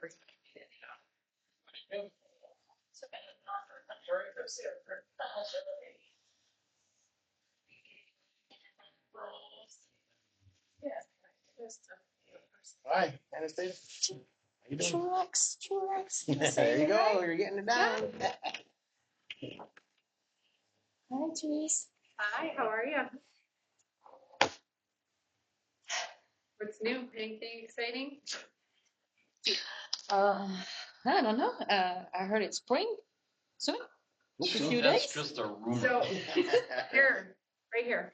never. Hi, Anastasia. How you doing? Chillax. There you go. You're getting it down. Hi, Cheese. Hi, how are you? What's new? Anything exciting? I don't know. I heard it's spring soon. A few That's days. just a rumor. So, here, right here.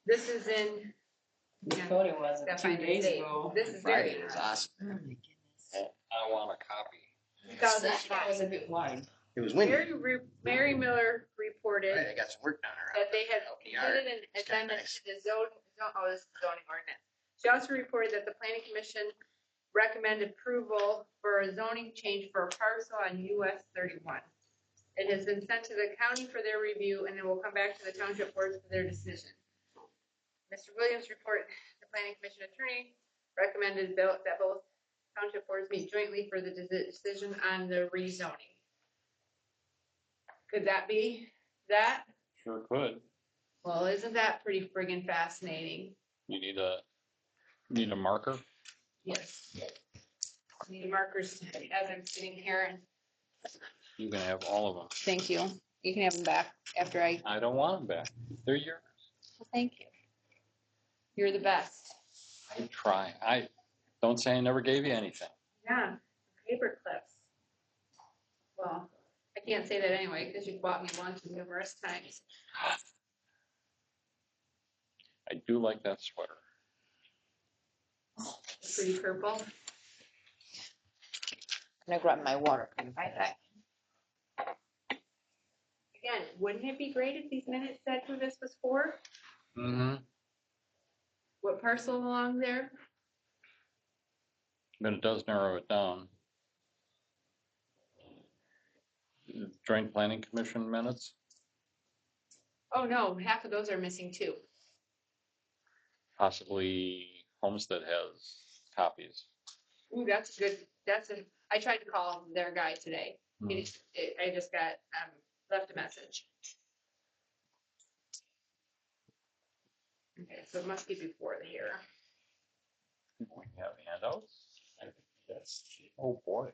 This is in. I thought it was a Step few by days date. ago. This is Friday very was awesome. Oh my goodness. I want a copy. That was a bit wide. It was windy. Mary Miller reported Right, I got some work done around. that they had completed an It's kinda amendment nice. to the zoning ordinance. She also reported that the planning commission recommended approval for a zoning change for a parcel on US 31. It has been sent to the county for their review, and it will come back to the township board for their decision. Mr. Williams reported the planning commission attorney recommended that both township boards meet jointly for the decision on the rezoning. Could that be that? Sure could. Well, isn't that pretty friggin' fascinating? You need a marker? Yes. Need markers as I'm sitting here, and You can have all of them. thank you. You can have them back after I, I don't want them back. They're yours. well, thank you. You're the best. I try. I don't say I never gave you anything. Yeah, paper clips. Well, I can't say that anyway, because you've bought me lunch numerous times. I do like that sweater. Pretty purple. I'm gonna grab my water. Can you buy that? Again, wouldn't it be great if these minutes said who this was for? Mm-hmm. What parcel along there? But it does narrow it down. Joint Planning Commission minutes? Oh, no, half of those are missing too. Possibly Homestead has copies. Ooh, I tried to call their guy today. I just got, left a message. Okay, so it must be before the here. We have handouts? Yes. Oh, boy.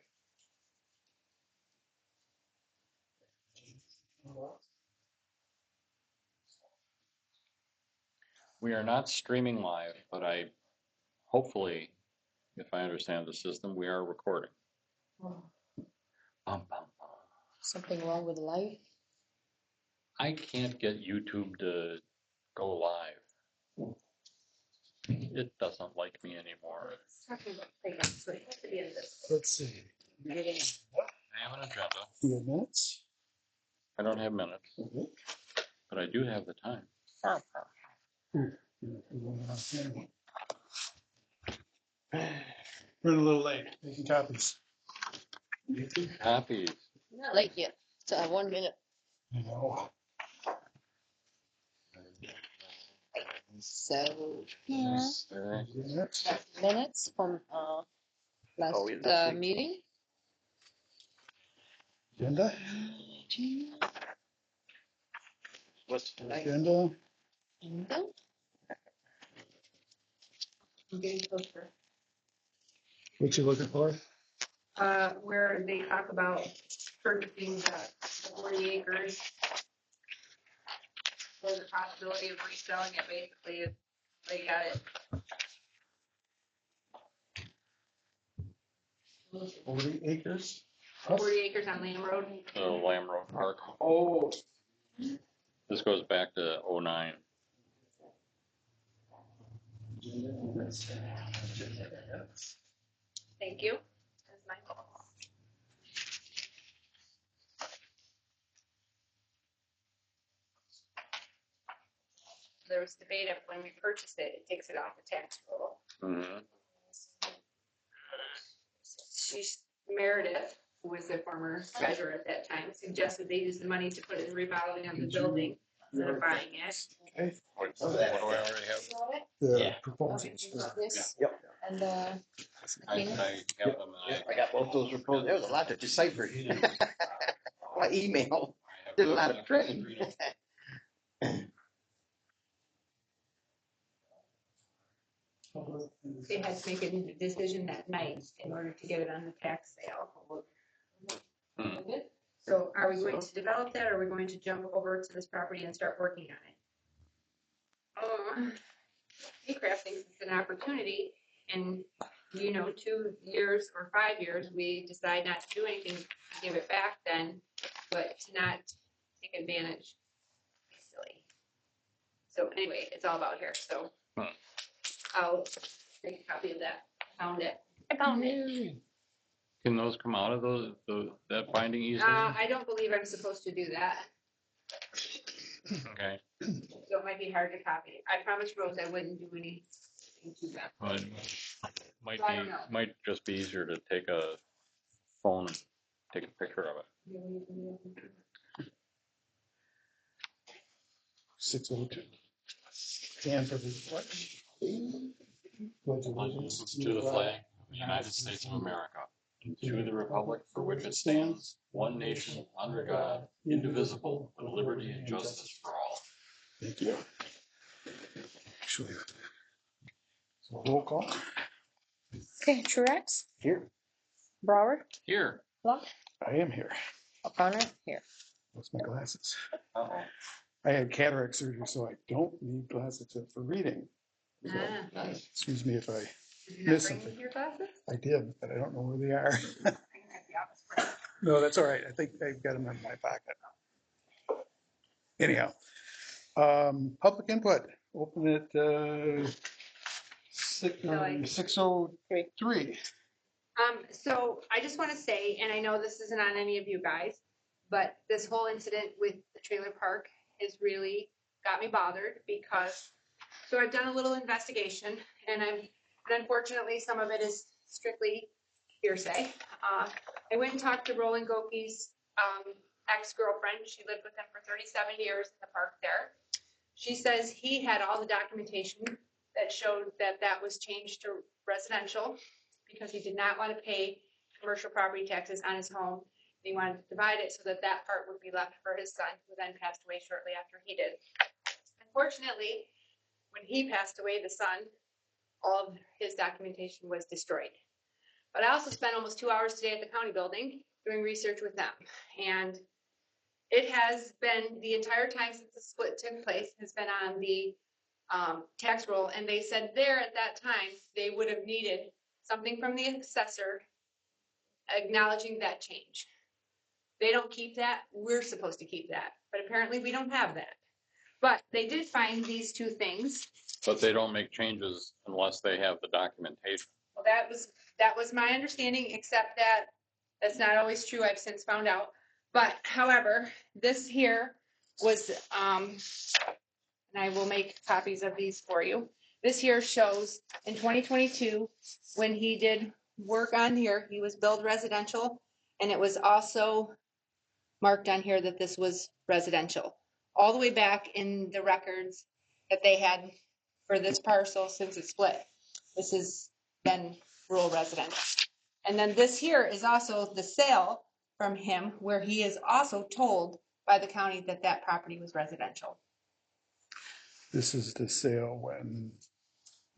We are not streaming live, but hopefully, if I understand the system, we are recording. Bum, bum, bum. Something wrong with life? I can't get YouTube to go live. It doesn't like me anymore. Talking about things, so it has to be in this. Let's see. I have an agenda. Your minutes. I don't have minutes, but I do have the time. We're a little late making copies. Copies. Not late yet. So 1 minute. You know. So yeah, Minutes. minutes from last Oh, yeah. meeting. Agenda. What's tonight? Agenda. And then I'm getting closer. What you looking for? Where they talk about purchasing the 40 acres. There's a possibility of reselling it, basically, they got it. 40 acres. 40 acres on Lamb Road. Lamb Road Park. Oh. This goes back to '09. Thank you. That's my fault. There was debate of when we purchased it, it takes it off the tax roll. Mm-hmm. Meredith, who was the former treasurer at that time, suggested they use the money to put in remodeling of the building instead of buying it. Okay. What do I already have? The Yeah. proposals. this. Yep. And I have them. Yeah, I got both those proposals. There was a lot to decipher. My email did a lot of printing. They had to make a decision that night in order to get it on the tax sale. So are we going to develop that, or are we going to jump over to this property and start working on it? Haycraft thinks it's an opportunity, and 2 years or 5 years, we decide not to do anything to give it back then, but to not take advantage. It's silly. So anyway, it's all about here, so I'll take a copy of that. Found it. I found it. Can those come out of that binding easily? I don't believe I'm supposed to do that, Okay. so it might be hard to copy. I promised Rose I wouldn't do anything to that. But might So I don't know. might just be easier to take a phone and take a picture of it. 6:02. Stand for the pledge. Pledge allegiance To the flag of the United States of America, and to the republic for which it stands, one nation, under God, indivisible, with liberty and justice for all. Thank you. Actually, so roll call. okay, Truax, Here. Brower, Here. Block, I am here. O'Connor, here. What's my glasses? Uh-oh. I had cataract surgery, so I don't need glasses for reading. So, excuse me if I Did you not Miss bring something. your glasses? I did, but I don't know where they are. I can have the office for you. No, that's all right. I think I've got them in my pocket. Anyhow, public input, open at 6:03. So I just want to say, and I know this isn't on any of you guys, but this whole incident with the trailer park has really got me bothered because, so I've done a little investigation and unfortunately, some of it is strictly hearsay. I went and talked to Roland Goki's ex-girlfriend. She lived with him for 37 years in the park there. She says he had all the documentation that showed that that was changed to residential because he did not want to pay commercial property taxes on his home. He wanted to divide it so that that part would be left for his son, who then passed away shortly after he did. Unfortunately, when he passed away, the son, all of his documentation was destroyed. But I also spent almost 2 hours today at the county building doing research with them. And it has been, the entire time since the split took place, has been on the tax roll. And they said there at that time, they would have needed something from the assessor acknowledging that change. They don't keep that. We're supposed to keep that. But apparently we don't have that. But they did find these two things. But they don't make changes unless they have the documentation. Well, that was my understanding, except that that's not always true. I've since found out. But however, this here was, and I will make copies of these for you. This here shows in 2022, when he did work on here, he was billed residential, and it was also marked on here that this was residential. All the way back in the records that they had for this parcel since it split. This has been rural residential. And then this here is also the sale from him, where he is also told by the county that that property was residential. This is the sale When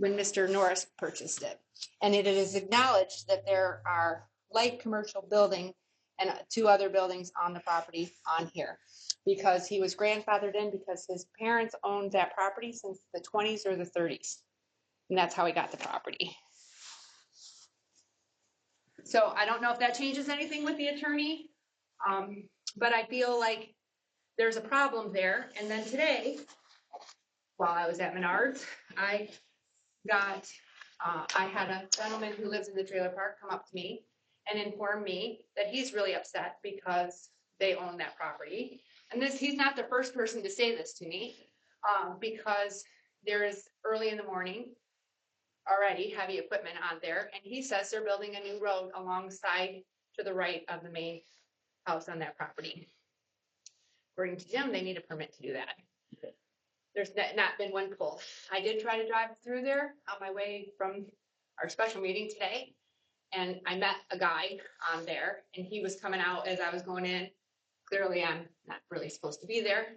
Mr. Norris purchased it. And it is acknowledged that there are light commercial building and 2 other buildings on the property on here. Because he was grandfathered in because his parents owned that property since the 20s or the 30s. And that's how he got the property. So I don't know if that changes anything with the attorney, but I feel like there's a problem there. And then today, while I was at Menards, I had a gentleman who lives in the trailer park come up to me and inform me that he's really upset because they own that property. And he's not the first person to say this to me, because there is early in the morning already heavy equipment on there, and he says they're building a new road alongside to the right of the main house on that property. According to Jim, they need a permit to do that. There's not been one pull. I did try to drive through there on my way from our special meeting today. And I met a guy on there and he was coming out as I was going in. Clearly, I'm not really supposed to be there.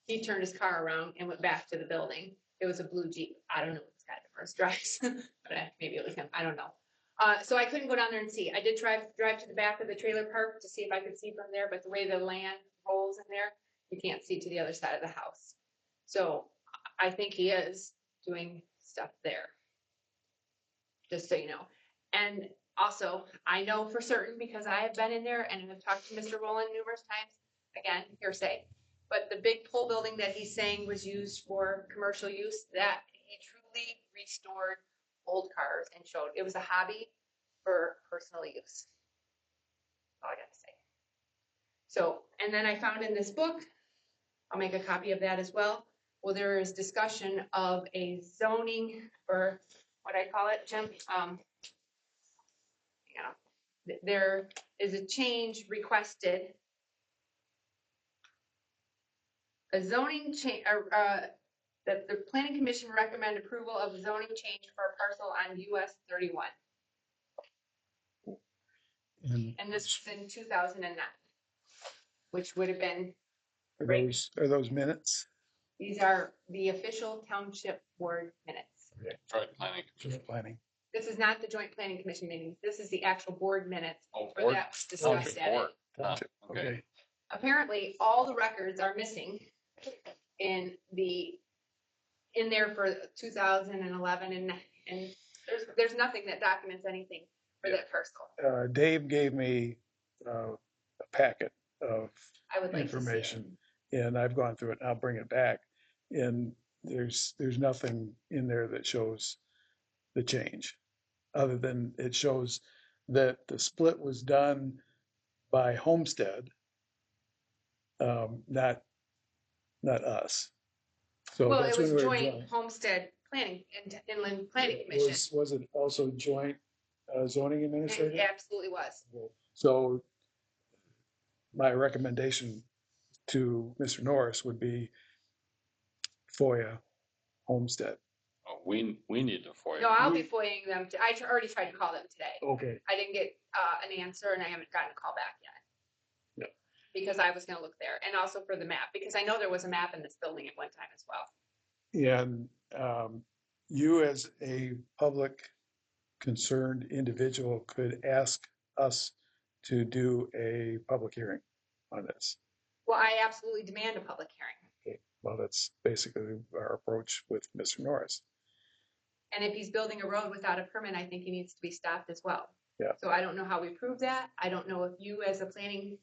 He turned his car around and went back to the building. It was a blue Jeep. I don't know what this guy first drives, but maybe it was him. I don't know. So I couldn't go down there and see. I did drive to the back of the trailer park to see if I could see from there, but the way the land rolls in there, you can't see to the other side of the house. So I think he is doing stuff there. Just so you know. And also, I know for certain because I have been in there and have talked to Mr. Rowland numerous times. Again, hearsay. But the big pole building that he's saying was used for commercial use, that he truly restored old cars and showed it was a hobby for personal use. All I gotta say. So, and then I found in this book, I'll make a copy of that as well. Well, there is discussion of a zoning for what I call it, Jim. There is a change requested. A zoning change, that the planning commission recommend approval of zoning change for a parcel on US 31. And this was in 2009, which would have been, Are those minutes? these are the official township board minutes. Joint planning. Just planning. This is not the joint planning commission meetings. This is the actual board minutes Oh, where board. that was discussed at it. Board. Township, Okay. Apparently, all the records are missing in there for 2011 and there's nothing that documents anything for that parcel. Dave gave me a packet of I would like to see it. information, and I've gone through it, and I'll bring it back. And there's nothing in there that shows the change, other than it shows that the split was done by Homestead, not us. So Well, that's it was when we were joint homestead planning and inland planning commission. Was it also joint zoning It administrator? absolutely was. So my recommendation to Mr. Norris would be FOIA Homestead. Oh, we need to FOIA. No, I'll be FOIAing them. I already tried to call them today. Okay. I didn't get an answer and I haven't gotten a call back yet. Yeah. Because I was gonna look there and also for the map, because I know there was a map in this building at one time as well. And you as a public concerned individual could ask us to do a public hearing on this. Well, I absolutely demand a public hearing. Okay. Well, that's basically our approach with Mr. Norris. And if he's building a road without a permit, I think he needs to be stopped as well. Yeah. So I don't know how we prove that. I don't know if you as a planning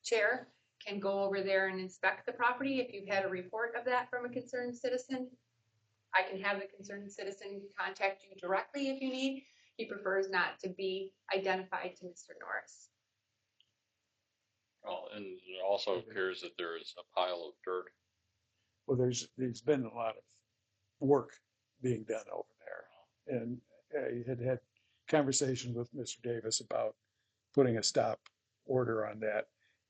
chair can go over there and inspect the property if you've had a report of that from a concerned citizen. I can have the concerned citizen contact you directly if you need. He prefers not to be identified to Mr. Norris. Well, and it also appears that there is a pile of dirt. Well, there's been a lot of work being done over there. And I had conversations with Mr. Davis about putting a stop order on that.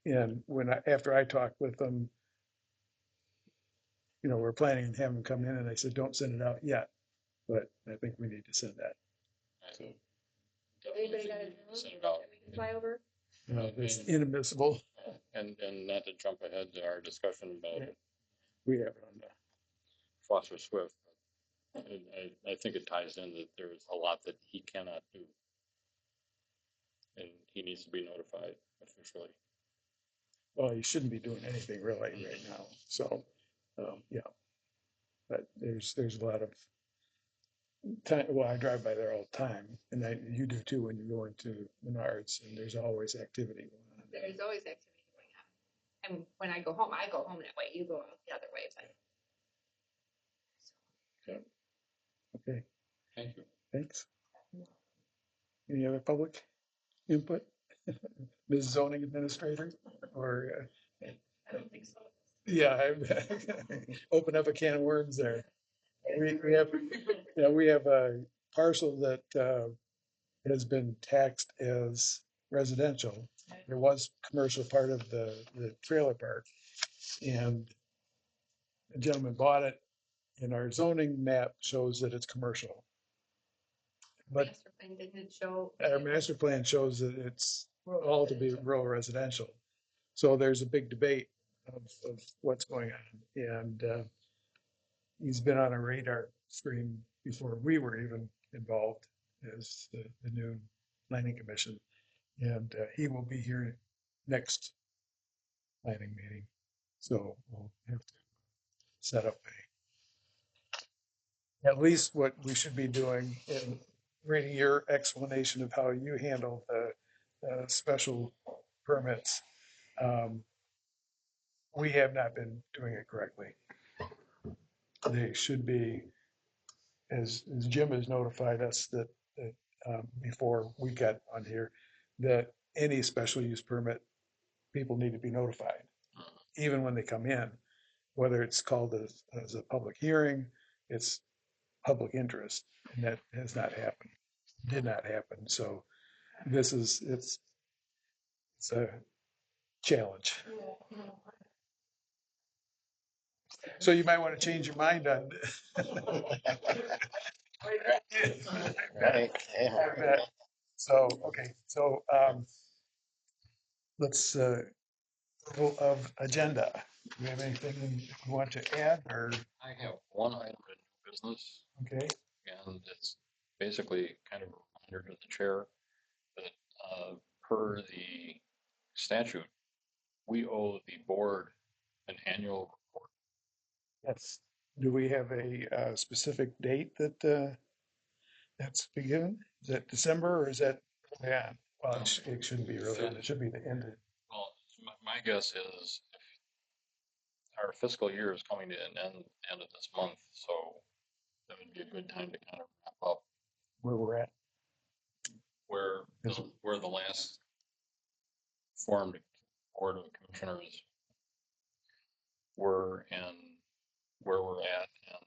And after I talked with them, we're planning on having them come in, and I said, don't send it out yet. But I think we need to send that. So Anybody got a Send drone it out. that we can fly over? It's inadmissible. And not to jump ahead to our discussion about We have it on the Foster Swift. I think it ties in that there's a lot that he cannot do. And he needs to be notified officially. Well, you shouldn't be doing anything really right now. So, yeah. But there's a lot of time. Well, I drive by there all the time, and you do too when you go into Menards, and there's always activity going on. There's always activity going on. And when I go home that way. You go out the other way. But Okay, Thank you. thanks. Any other public input? Ms. Zoning Administrator, or? I don't think so. Yeah, open up a can of worms there. We have a parcel that has been taxed as residential. There was commercial part of the trailer park, and a gentleman bought it, and our zoning map shows that it's commercial. But Master plan didn't show. our master plan shows that it's all to be rural residential. So there's a big debate of what's going on. And he's been on a radar screen before we were even involved as the new planning commission. And he will be here next planning meeting. So we'll have to set up at least what we should be doing in reading your explanation of how you handle the special permits. We have not been doing it correctly. They should be, as Jim has notified us that before we got on here, that any special use permit, people need to be notified, even when they come in, whether it's called as a public hearing, it's public interest, and that has not happened, did not happen. So it's a challenge. So you might want to change your mind on. Right, yeah. I bet. So, okay, so let's approval of agenda. Do you have anything you want to add or, I have one item in new business, okay? and it's basically kind of a reminder to the chair that per the statute, we owe the board an annual report. Yes. Do we have a specific date that that's beginning? Is that December or is that, yeah, well, it shouldn't be early on. It should be the end of, Well, my guess is if our fiscal year is coming to an end of this month, so that would be a good time to kind of wrap up where we're at. where the last formed board of commissioners were and where we're at, and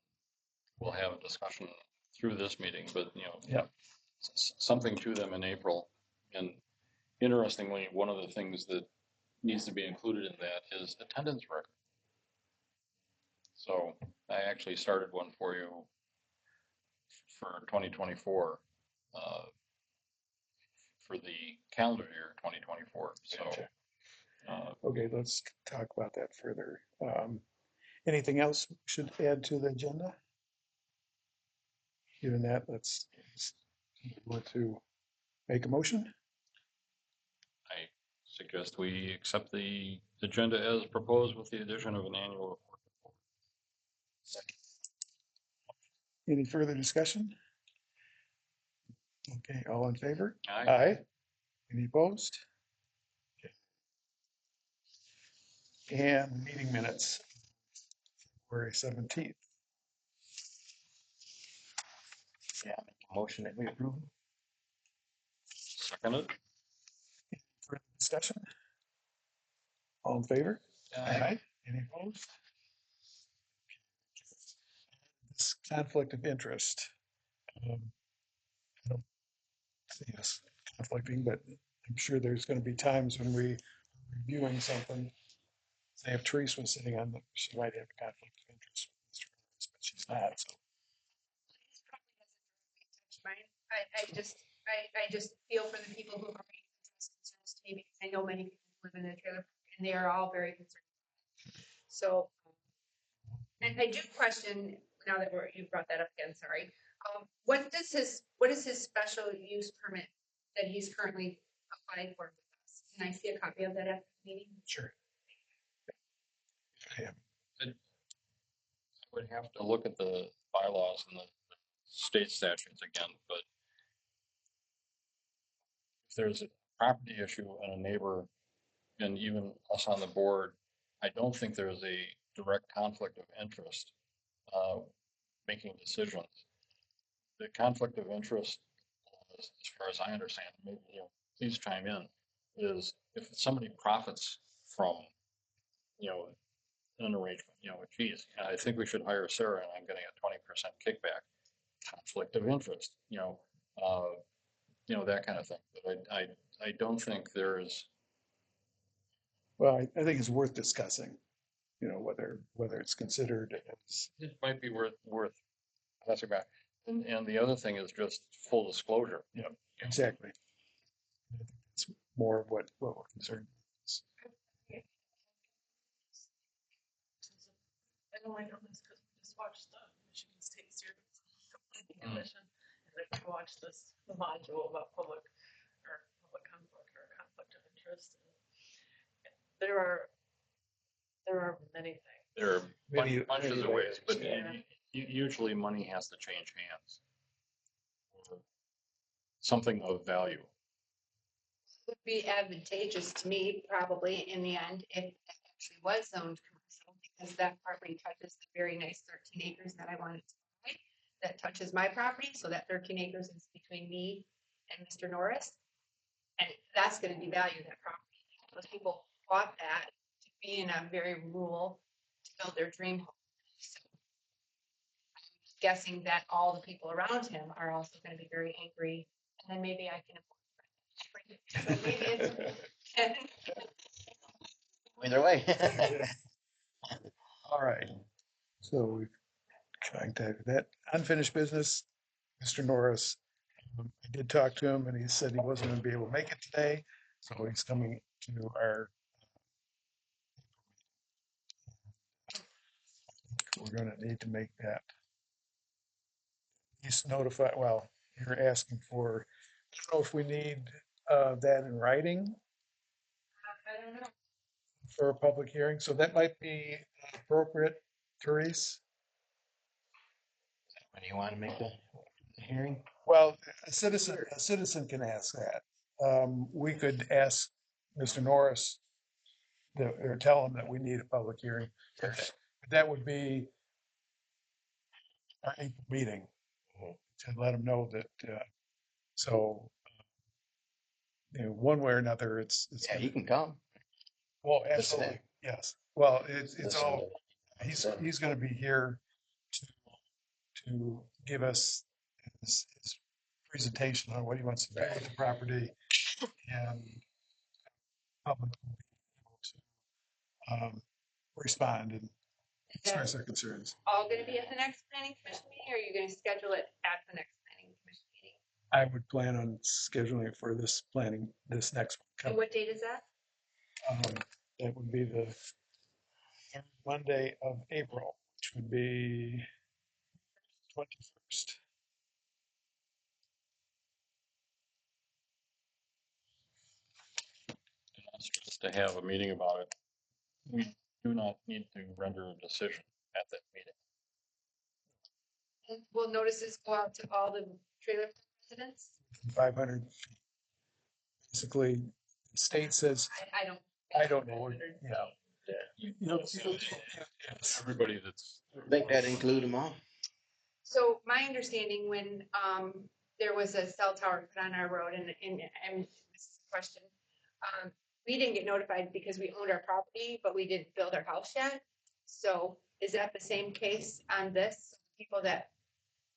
we'll have a discussion through this meeting, but Yeah. Something to them in April. And interestingly, one of the things that needs to be included in that is attendance record. So I actually started one for you for 2024, for the calendar year 2024. So, Gotcha. Okay, let's talk about that further. Anything else we should add to the agenda? Given that, let's want to make a motion. I suggest we accept the agenda as proposed with the addition of an annual report. Any further discussion? Okay, all in favor? Aye. Aye. Any opposed? Okay. And meeting minutes, February 17th. Yeah, make a motion that we approve. Seconded. Further discussion? All in favor? Aye. Any opposed? This conflict of interest. I don't see us conflicting, but I'm sure there's going to be times when we are reviewing something. Say if Teresa was sitting on, she might have a conflict of interest, with Mr. Harris, but she's not. So Mine. I just feel for the people who are expressed concerns to me, because I know many people who live in a trailer park and they are all very concerned. So, and I do question, now that you brought that up again, sorry. What is his special use permit that he's currently applied for with us? Can I see a copy of that at the meeting? sure. Yeah. I would have to look at the bylaws and the state statutes again, but if there's a property issue and a neighbor and even us on the board, I don't think there's a direct conflict of interest making decisions. The conflict of interest, as far as I understand, maybe please chime in, is if somebody profits from an arrangement, geez, I think we should hire Sarah and I'm getting a 20% kickback. Conflict of interest, that kind of thing. But I don't think there's. Well, I think it's worth discussing, whether it's considered as, It might be worth. That's about. And the other thing is just full disclosure. Yeah, exactly. It's more of what we're concerned. I know I know this because we just watched the Michigan State Service Planning Mm. Commission, and then we watched this module about public conflict or conflict of interest. And there are many things. There are Many- bunches many of ways, but Yeah. usually money has to change hands. Or something of value. Would be advantageous to me probably in the end if it actually was zoned commercial, because that property touches the very nice 13 acres that I wanted to buy. That touches my property, so that 13 acres is between me and Mr. Norris. And that's gonna devalue that property. Those people bought that to be in a very rural, to build their dream home. So I'm guessing that all the people around him are also gonna be very angry, and then maybe I can. So maybe it's- Either way. All right. So we've contacted that unfinished business. Mr. Norris, I did talk to him and he said he wasn't going to be able to make it today. So he's coming to our. We're going to need to make that. He's notified. Well, you're asking for, I don't know if we need that in writing I don't know. for a public hearing. So that might be appropriate, Therese. When you want to make the hearing? Well, a citizen can ask that. We could ask Mr. Norris or tell him that we need a public hearing. Perfect. That would be our April meeting Mhm. to let him know that, so, one way or another, it's, Yeah, he can come. well, Listen absolutely, in. yes. Well, it's Listen all, to- he's gonna be here to give us his presentation on what he wants to do with the property and public will be able to respond and express their concerns. All gonna be at the next planning commission meeting, or are you gonna schedule it at the next planning commission meeting? I would plan on scheduling it for this next And one. what date is that? That would be the third Monday of April, which would be 21st. It's just to have a meeting about it. We do not need to render a decision at that meeting. Will notices go out to all the trailer residents? 500 feet. Basically, the state says, I don't know. Yeah. Yes. Everybody that's. Think that include them all? So my understanding when, there was a cell tower put on our road and this is a question. We didn't get notified because we owned our property, but we didn't build our house yet. So is that the same case on this? People that,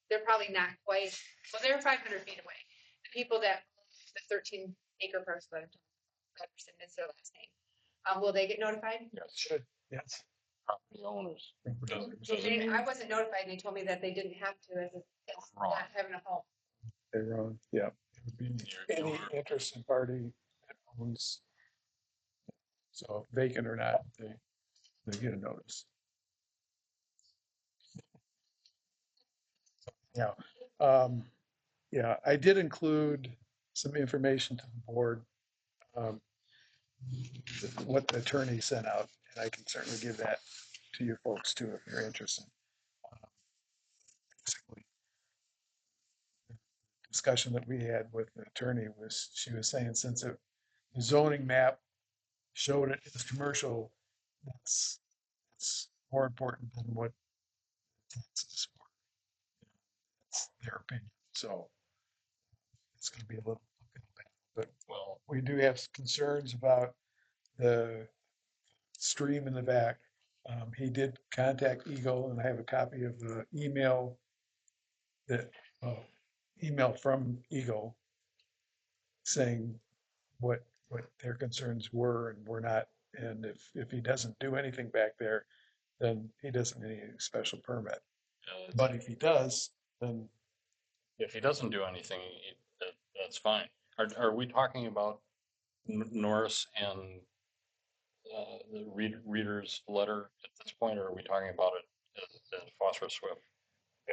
they're probably not quite, well, they're 500 feet away. The people that, the 13 acre parcel, that I'm talking about, Pedersen is their last name. Will they get notified? Yes, Should, yes. property owners. I wasn't notified and they told me that they didn't have to as a, Wrong. not having a home. They're wrong. Yeah. It would be any interested party that owns. So vacant or not, they get a notice. Yeah. Yeah, I did include some information to the board. What the attorney sent out, and I can certainly give that to you folks too, if you're interested. Basically, the discussion that we had with the attorney was, she was saying since the zoning map showed it as commercial, it's more important than what taxes for. That's their opinion. So it's going to be a little bit, but Well, we do have concerns about the stream in the back. He did contact Eagle, and I have a copy of the email from Eagle saying what their concerns were and were not. And if he doesn't do anything back there, then he doesn't need any special permit. But if he does, then if he doesn't do anything, that's fine. Are we talking about Norris and the reader's letter at this point, or are we talking about it as Phosphorus Swift?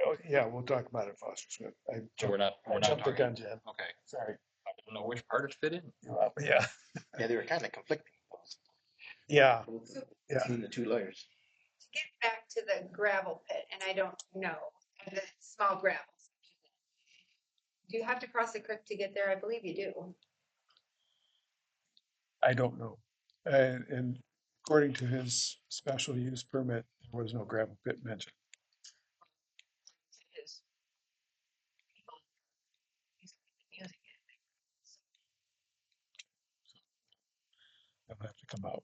Oh, yeah, we'll talk about it, Foster Smith. So we're not Jumped the talking. gun, Jen. Okay, Sorry. I don't know which part it fit in. Yeah, Yeah, they were kind of conflicting yeah, yeah. between the two lawyers. Get back to the gravel pit, and I don't know, the small gravel. Do you have to cross the creek to get there? I believe you do. I don't know. And according to his special use permit, there was no gravel pit mentioned. His people, he's using it. It'll have to come out.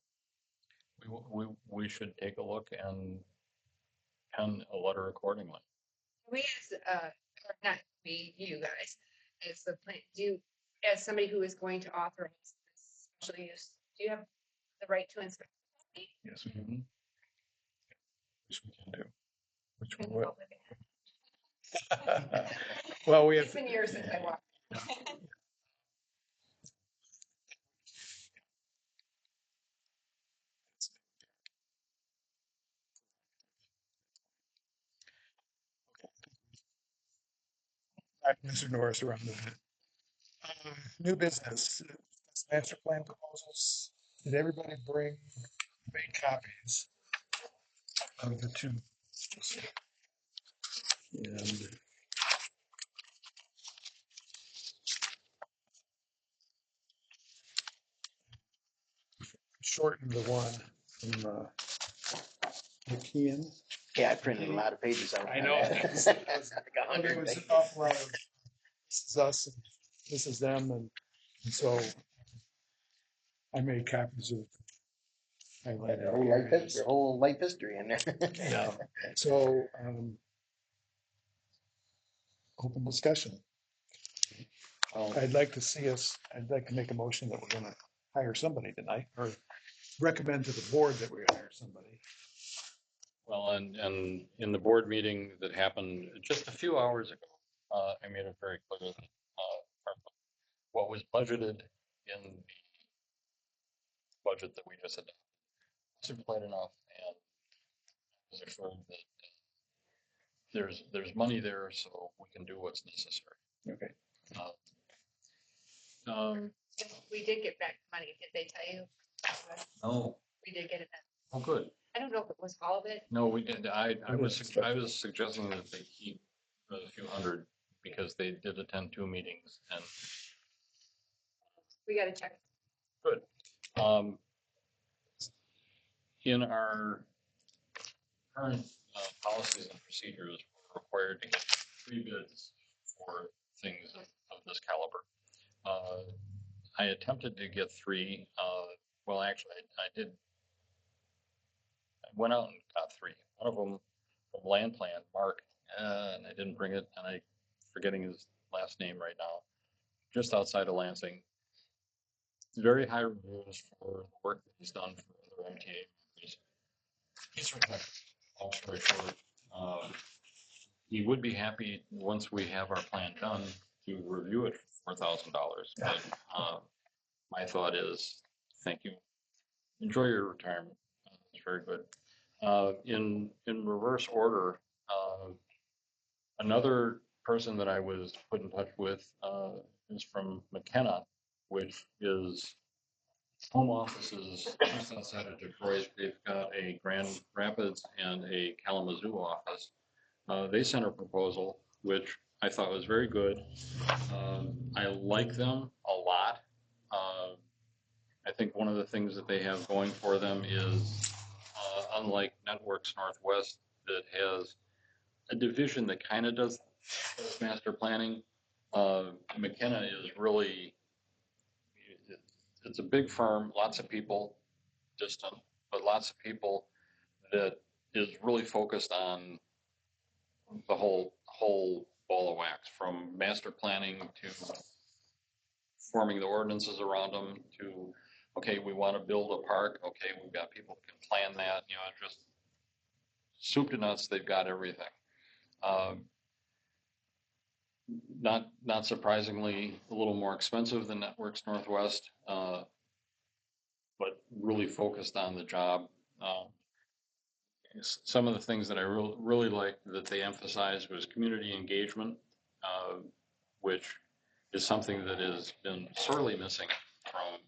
We should take a look and pen a letter accordingly. We as, or not we, you guys, as the plan, as somebody who is going to authorize this special use, do you have the right to inspect? Yes, we can. Which we can do. Which we Can will. you help with it? Well, we It's have, been years since I walked. Mr. Norris around a bit. New business, master plan proposals. Did everybody bring made copies of the two? And shortened the one from McKeon. Yeah, I printed a lot of pages out. I know. Like a There 100 was an pages. awful lot of, this is us and this is them, and so I made copies of. Their whole life, their whole life history in there. Yeah. So, open discussion. I'd like to make a motion that we're gonna hire somebody tonight, or recommend to the board that we hire somebody. Well, and in the board meeting that happened just a few hours ago, I made it very clear that what was budgeted in the budget that we just adopted wasn't quite enough, and was assured that there's money there, so we can do what's necessary. Okay. We did get back money, did they tell you? No. We did get it back. Oh, good. I don't know if it was all of it. No, we did. I was suggesting that they keep a few hundred because they did attend 2 meetings and We gotta check. good. In our current policies and procedures, we're required to get 3 bids for things of this caliber. I attempted to get 3. Well, actually, I did. I went out and got 3. One of them from Land Plan, Mark, and I didn't bring it, and I'm forgetting his last name right now. Just outside of Lansing. Very high reviews for the work that he's done for other MTA members. He's retired. Long story short, he would be happy once we have our plan done to review it for $4,000. But my thought is, thank you. Enjoy your retirement. It's very good. In reverse order, another person that I was put in touch with is from McKenna, which is home offices just outside of Detroit. They've got a Grand Rapids and a Kalamazoo office. They sent a proposal, which I thought was very good. I like them a lot. I think one of the things that they have going for them is, unlike Networks Northwest, that has a division that kind of does master planning. McKenna is really, it's a big firm, lots of people, distant, but lots of people that is really focused on the whole ball of wax, from master planning to forming the ordinances around them to, okay, we want to build a park. Okay, we've got people who can plan that, just soup to nuts. They've got everything. not surprisingly, a little more expensive than Networks Northwest, but really focused on the job. Uh, some of the things that I really liked that they emphasized was community engagement, which is something that has been sorely missing from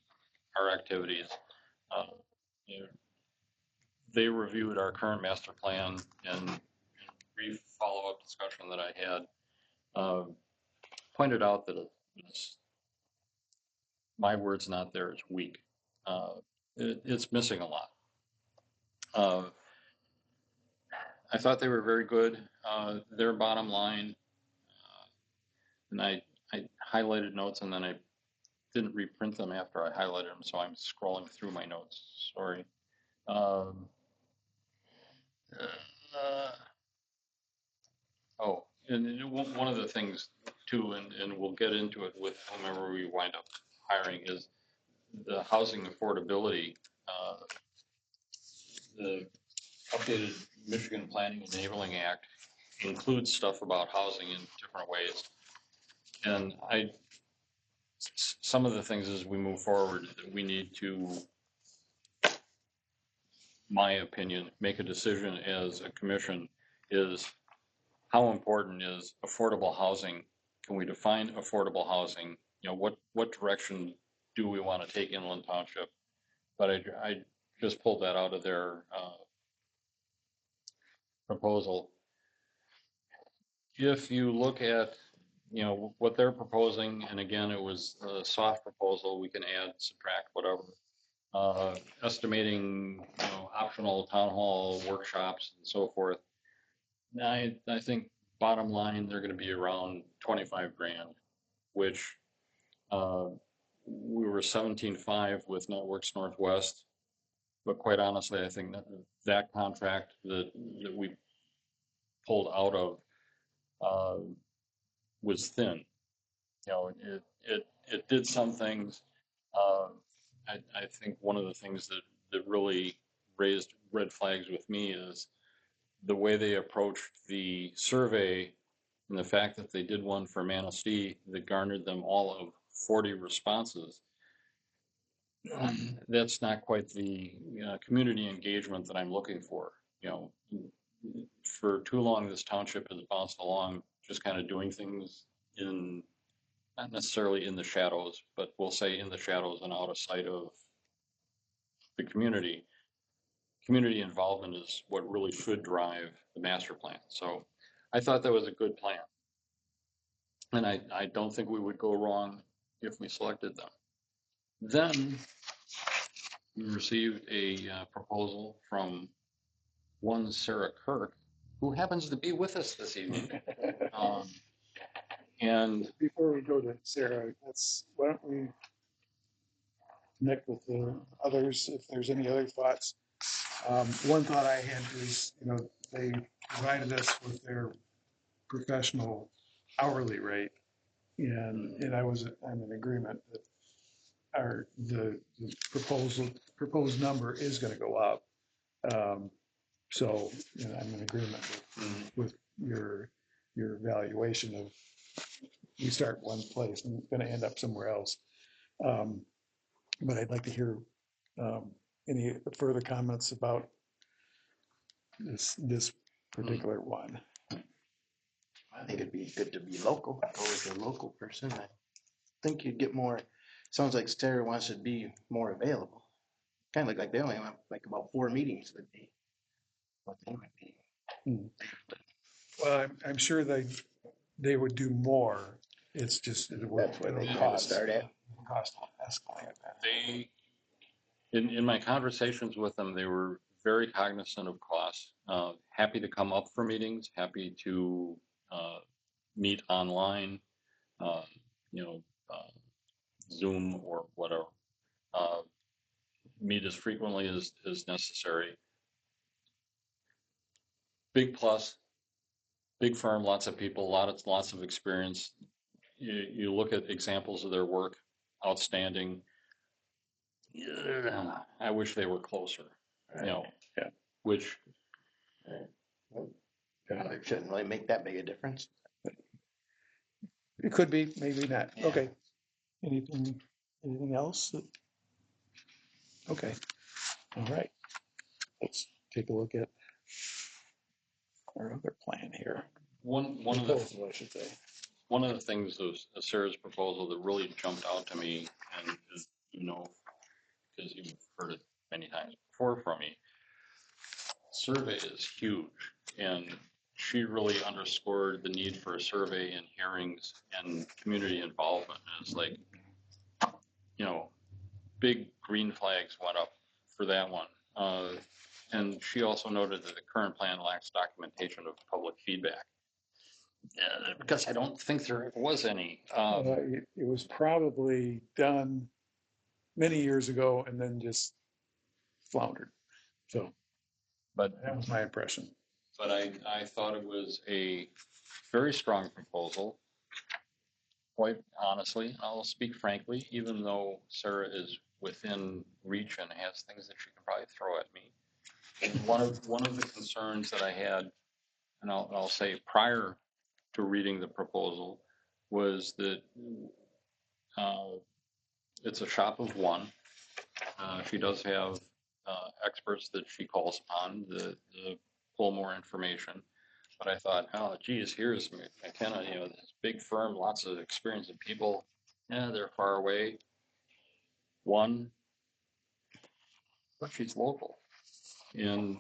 our activities. Uh, you know, they reviewed our current master plan and brief follow-up discussion that I had, pointed out that it's, my word's not there, it's weak. It's missing a lot. I thought they were very good. Their bottom line, and I highlighted notes and then I didn't reprint them after I highlighted them, so I'm scrolling through my notes. Sorry. Um, oh, and one of the things too, and we'll get into it with whomever we wind up hiring, is the housing affordability. The updated Michigan Planning Enabling Act includes stuff about housing in different ways. And some of the things as we move forward that we need to, my opinion, make a decision as a commission is how important is affordable housing? Can we define affordable housing? You know, what direction do we want to take Inland Township? But I just pulled that out of their proposal. If you look at, you know, what they're proposing, and again, it was a soft proposal, we can add, subtract, whatever. Estimating, you know, optional town hall workshops and so forth. I think bottom line, they're going to be around 25 grand, which we were 17.5 with Networks Northwest. But quite honestly, I think that contract that we pulled out of was thin. You know, it did some things. Uh, I think one of the things that really raised red flags with me is the way they approached the survey and the fact that they did one for Manistee that garnered them all of 40 responses. That's not quite the community engagement that I'm looking for. You know, for too long, this township has bounced along just kind of doing things in, not necessarily in the shadows, but we'll say in the shadows and out of sight of the community. Community involvement is what really should drive the master plan. So I thought that was a good plan. And I don't think we would go wrong if we selected them. Then we received a proposal from one Sarah Kirk, who happens to be with us this evening. And Before we go to Sarah, why don't we connect with the others if there's any other thoughts. One thought I had was, you know, they provided us with their professional hourly rate, and I'm in agreement that the proposed number is going to go up. So you know, I'm in agreement with your evaluation of we start one place and going to end up somewhere else. But I'd like to hear any further comments about this particular one. I think it'd be good to be local, go with a local person. I think you'd get more, sounds like Sarah wants to be more available. Kind of like they only have like about 4 meetings a day. What they might be. Well, I'm sure they would do more. It's just, That's where they cost. start at. Cost escalate. they, in my conversations with them, they were very cognizant of costs, happy to come up for meetings, happy to meet online, you know, Zoom or whatever, meet as frequently as necessary. Big plus, big firm, lots of people, lots of experience. You look at examples of their work, outstanding. Yeah, I wish they were closer, you know, Yeah. which It shouldn't really make that big a difference. It could be, maybe not. Yeah. Okay. Anything else? Okay. All right. Let's take a look at our other plan here. One of the Proposal, I should say. One of the things of Sarah's proposal that really jumped out to me, and is, because you've heard it many times before from me, survey is huge, and she really underscored the need for a survey and hearings and community involvement. And it's like, big green flags went up for that one. And she also noted that the current plan lacks documentation of public feedback. Because I don't think there was any. It was probably done many years ago and then just floundered. So But that was my impression. I thought it was a very strong proposal. Quite honestly, I'll speak frankly, even though Sarah is within reach and has things that she can probably throw at me. One of the concerns that I had, and I'll say prior to reading the proposal, was that it's a shop of one. She does have experts that she calls upon to pull more information. But I thought, oh, geez, here's McKenna, this big firm, lots of experience and people. Yeah, they're far away. One, but she's local. And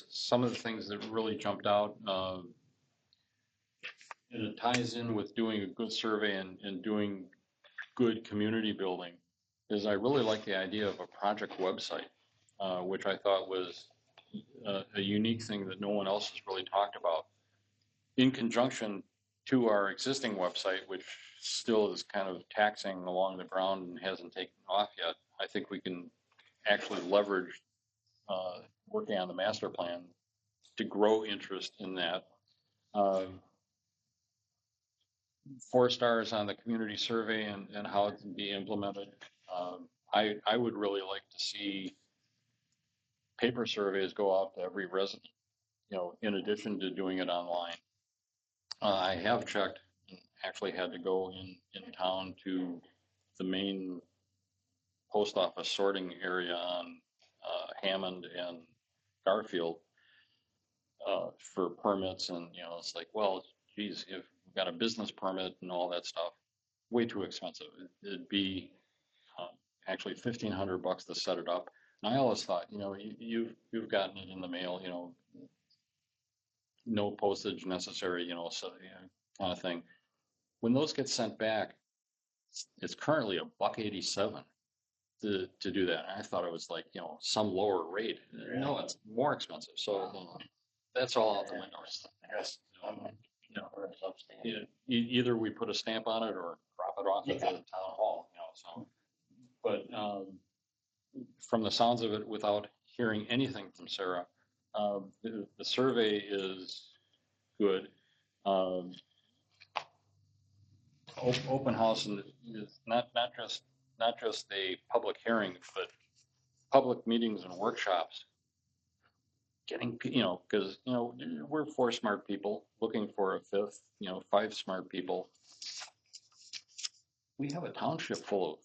some of the things that really jumped out, and it ties in with doing a good survey and doing good community building, is I really like the idea of a project website, which I thought was a unique thing that no one else has really talked about. In conjunction to our existing website, which still is kind of taxing along the ground and hasn't taken off yet, I think we can actually leverage working on the master plan to grow interest in that. 4 stars on the community survey and how it can be implemented. I would really like to see paper surveys go out to every resident, in addition to doing it online. I have checked, and actually had to go in town to the main post office sorting area on Hammond and Garfield for permits, and it's like, well, geez, if we've got a business permit and all that stuff, way too expensive. It'd be actually $1,500 to set it up. And I always thought, you've gotten it in the mail, no postage necessary, so kind of thing. When those get sent back, it's currently $1.87 to do that. And I thought it was like, some lower rate. No, it's more expensive. So that's all out the window. Yes. Either we put a stamp on it or drop it off at the town hall, so. But from the sounds of it, without hearing anything from Sarah, the survey is good. Open house is not just a public hearing, but public meetings and workshops. Getting, because, we're 4 smart people looking for a 5th, 5 smart people. We have a township full of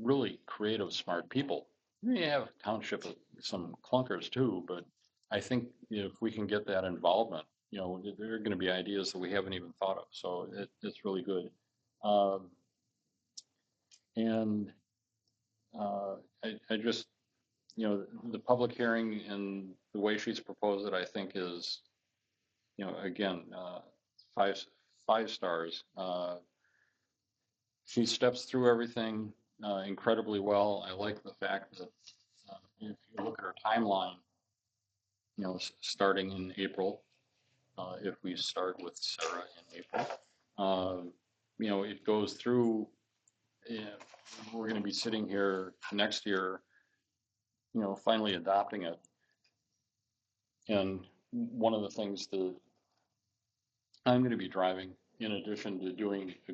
really creative, smart people. We have a township of some clunkers too, but I think if we can get that involvement, there are going to be ideas that we haven't even thought of. So it's really good. And I just, the public hearing and the way she's proposed it, I think is, again, 5 stars. She steps through everything incredibly well. I like the fact that if you look at her timeline, starting in April, if we start with Sarah in April, it goes through. We're going to be sitting here next year, finally adopting it. And one of the things that I'm going to be driving, in addition to doing a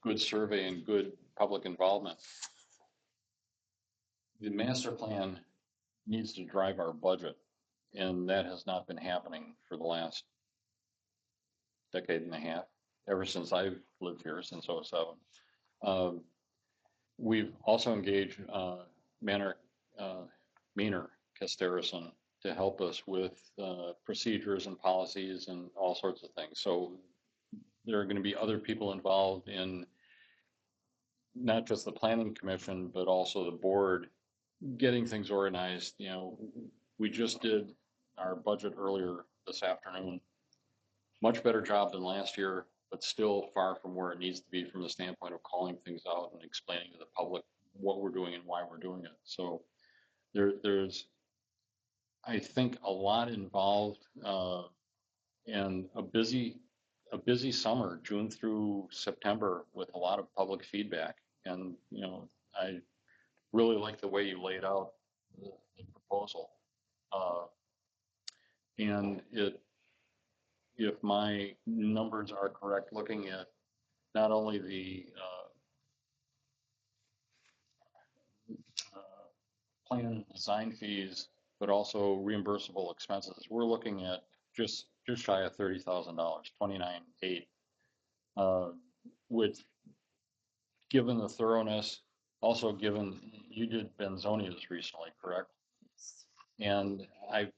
good survey and good public involvement, the master plan needs to drive our budget, and that has not been happening for the last decade and a half. ever since I've lived here since '07. We've also engaged Manor, Maynard Casterison to help us with procedures and policies and all sorts of things. So there are going to be other people involved in not just the planning commission, but also the board getting things organized. You know, we just did our budget earlier this afternoon. Much better job than last year, but still far from where it needs to be from the standpoint of calling things out and explaining to the public what we're doing and why we're doing it. So there's, I think, a lot involved, and a busy summer, June through September, with a lot of public feedback. And you know, I really like the way you laid out the proposal. Uh, and if my numbers are correct, looking at not only the plan and design fees, but also reimbursable expenses, we're looking at just shy of $30,000, 29,800, which, given the thoroughness, also given you did Benzonia's recently, correct? And I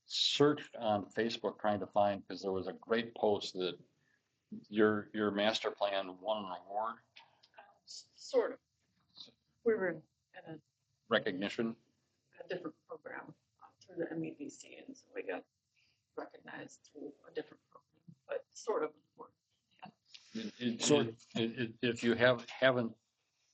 searched on Facebook trying to find, because there was a great post that your master plan won an award Sort of. We were in a recognition. different program through the MEDC, and so we got recognized through a different program, but sort of. If you haven't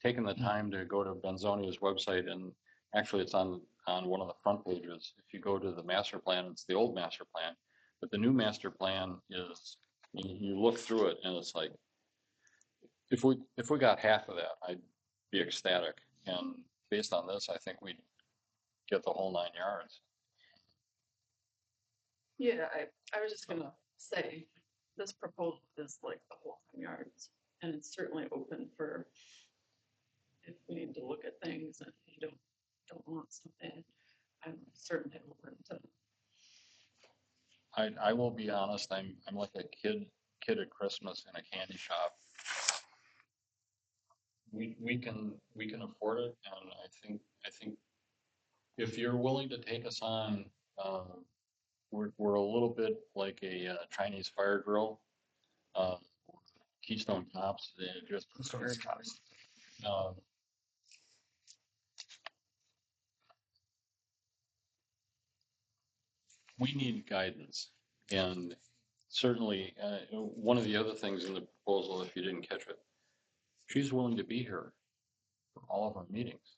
taken the time to go to Benzonia's website, and actually it's on one of the front pages, if you go to the master plan, it's the old master plan, but the new master plan is, you look through it and it's like, if we got half of that, I'd be ecstatic. And based on this, I think we'd get the whole 9 yards. Yeah, I was just gonna say, this proposal is like the whole 9 yards, and it's certainly open for if we need to look at things and you don't want something, I'm certainly open to. I will be honest, I'm like a kid at Christmas in a candy shop. We can afford it, and I think if you're willing to take us on, we're a little bit like a Chinese fire drill. Keystone Cops, just um, we need guidance, and certainly one of the other things in the proposal, if you didn't catch it, she's willing to be here for all of our meetings,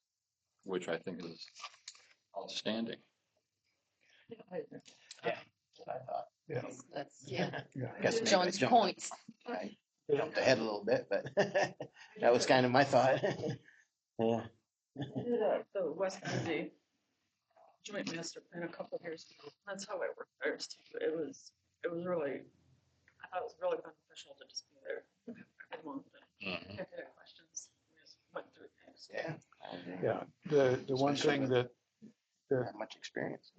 which I think is outstanding. Yeah. I thought. Yeah. That's, yeah, Guess maybe I John's jumped- points. I jumped ahead a little bit, but that was kind of my thought. Yeah. The West Jersey Joint Master Plan a couple of years ago. That's how I worked there too. It was really, I thought it was really beneficial to just be there every month. Mhm. If you had questions, we just went through things. Yeah. Yeah, the one Especially thing with- that Not much experience.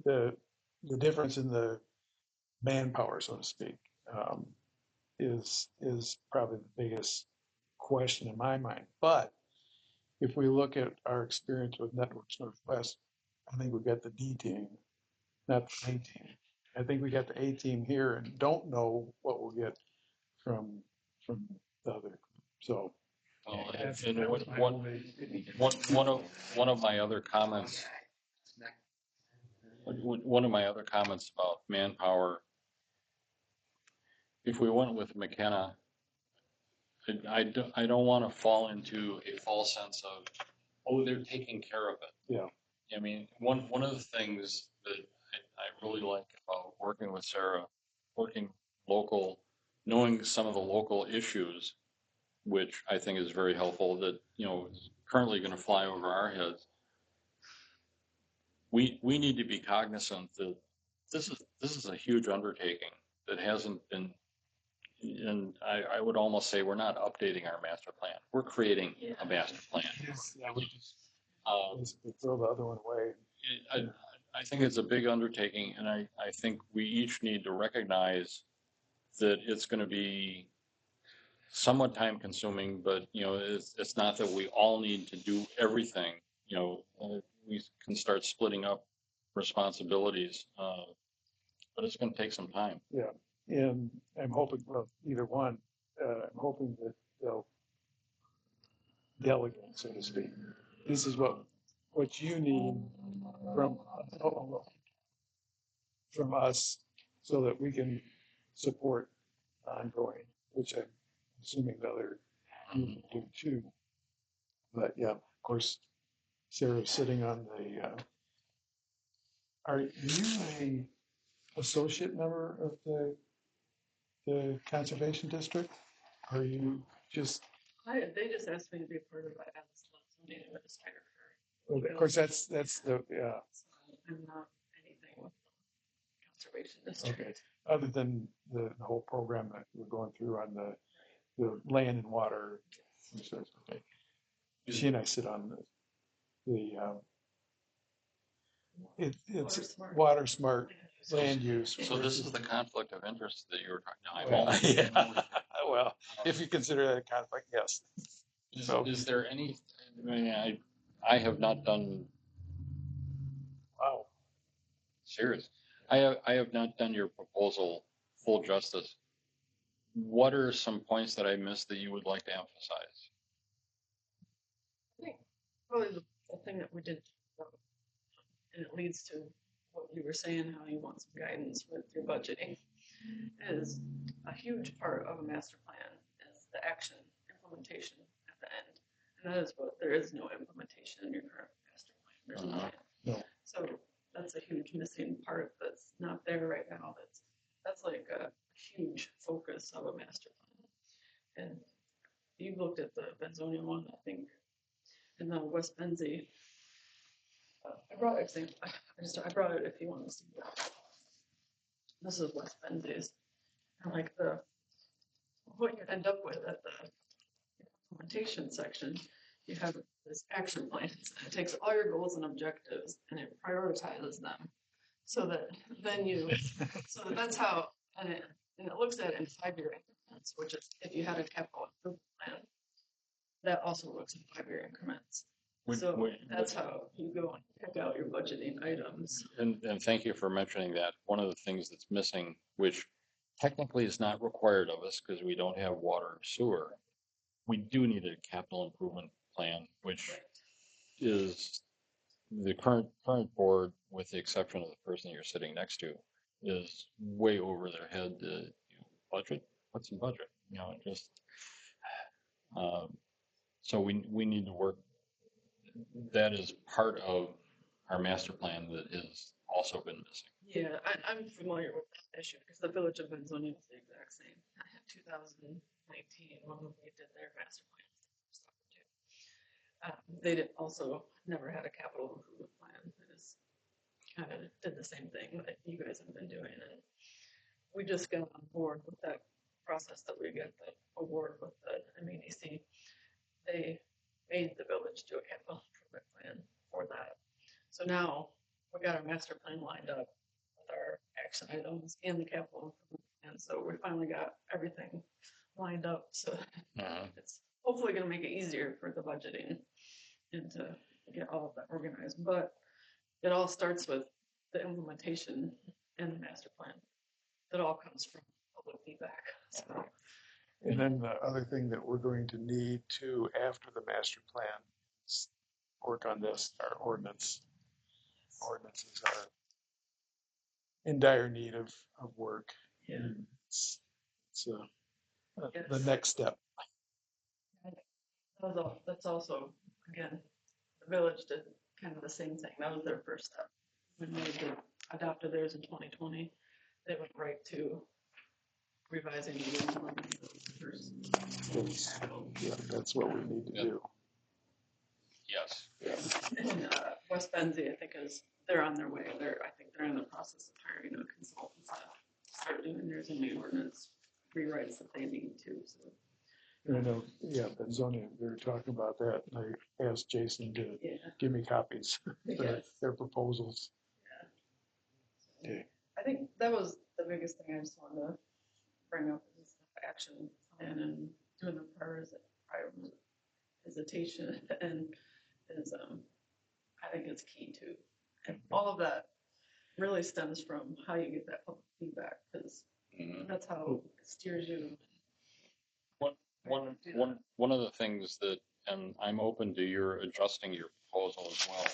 the difference in the manpower, so to speak, is probably the biggest question in my mind. But if we look at our experience with Networks Northwest, I think we got the D team, not the A team. I think we got the A team here and don't know what we'll get from the other. So And one of my other comments, about manpower, if we went with McKenna, I don't want to fall into a false sense of, oh, they're taking care of it. Yeah. I mean, one of the things that I really like about working with Sarah, working local, knowing some of the local issues, which I think is very helpful, that, you know, is currently going to fly over our heads. We need to be cognizant that this is a huge undertaking that hasn't been, and I would almost say we're not updating our master plan. We're creating a master plan. yeah, we just throw the other one away. I think it's a big undertaking, and I think we each need to recognize that it's gonna be somewhat time consuming, but, it's not that we all need to do everything, we can start splitting up responsibilities, but it's gonna take some time. Yeah, and I'm hoping, well, either one, I'm hoping that they'll delegate, so to speak. This is what you need from, from us so that we can support ongoing, which I'm assuming the other you do too. But yeah, of course, Sarah's sitting on the, are you a associate member of the Conservation District? Are you just, They just asked me to be a part of it as the administrator. of course, that's the, yeah, So I'm not anything with the conservation district. okay. Other than the whole program that we're going through on the land and water research. Okay. She and I sit on the it's water smart land use. So this is the conflict of interest that you were talking Well, about. yeah. Well, if you consider that a conflict, yes. So- Is there any, I have not done, Wow. serious, I have not done your proposal full justice. What are some points that I missed that you would like to emphasize? I think probably the thing that we did, and it leads to what you were saying, how you want some guidance with your budgeting, is a huge part of a master plan is the action implementation at the end. And that is what, there is no implementation in your current master plan. There's no. No. So that's a huge missing part that's not there right now. That's like a huge focus of a master plan. And you looked at the Benzonia one, I think, in the West Benzie. I brought it, I brought it if you want to see that. This is West Benzie's. And like what you end up with at the implementation section, you have this action plan. It takes all your goals and objectives and it prioritizes them. So that then so that's how, and it looks at it in 5-year increments, which is if you had a capital improvement plan, that also looks in 5-year increments. So that's how you go and pick out your budgeting items. And thank you for mentioning that. One of the things that's missing, which technically is not required of us because we don't have water or sewer, we do need a capital improvement plan, which is the current board, with the exception of the person you're sitting next to, is way over their head. The budget, what's the budget? Just so we need to work. That is part of our master plan that has also been missing. Yeah, I'm familiar with that issue because the village of Benzonia was the exact same. I had 2019 when they did their master plan. They also never had a capital improvement plan. They just kind of did the same thing that you guys have been doing. And we just got on board with that process that we got the award with the MEDC. They made the village do a capital improvement plan for that. So now we got our master plan lined up with our action items and the capital improvement plan. So we finally got everything lined up. So it's hopefully going to make it easier for the budgeting and to get all of that organized. But it all starts with the implementation and the master plan. It all comes from public feedback. So. And then the other thing that we're going to need to, after the master plan, is work on this, our ordinances are in dire need of work. Yeah. And it's the next step. That's also, again, the village did kind of the same thing. That was their first step. When they adopted theirs in 2020, they went right to revising the first. Yeah, that's what we need to do. Yes. And West Benzie, I think, they're on their way. I think they're in the process of hiring a consultant to start doing theirs in the ordinance rewrites that they need to. So. I know, yeah, Benzonia, we were talking about that, and I asked Jason to give me copies of their proposals. Yeah. Okay. I think that was the biggest thing I just wanted to bring up his action plan and doing the prioritization and is, I think it's key too. And all of that really stems from how you get that public feedback, because that's how it steers you. One of the things that, and I'm open to your adjusting your proposal as well.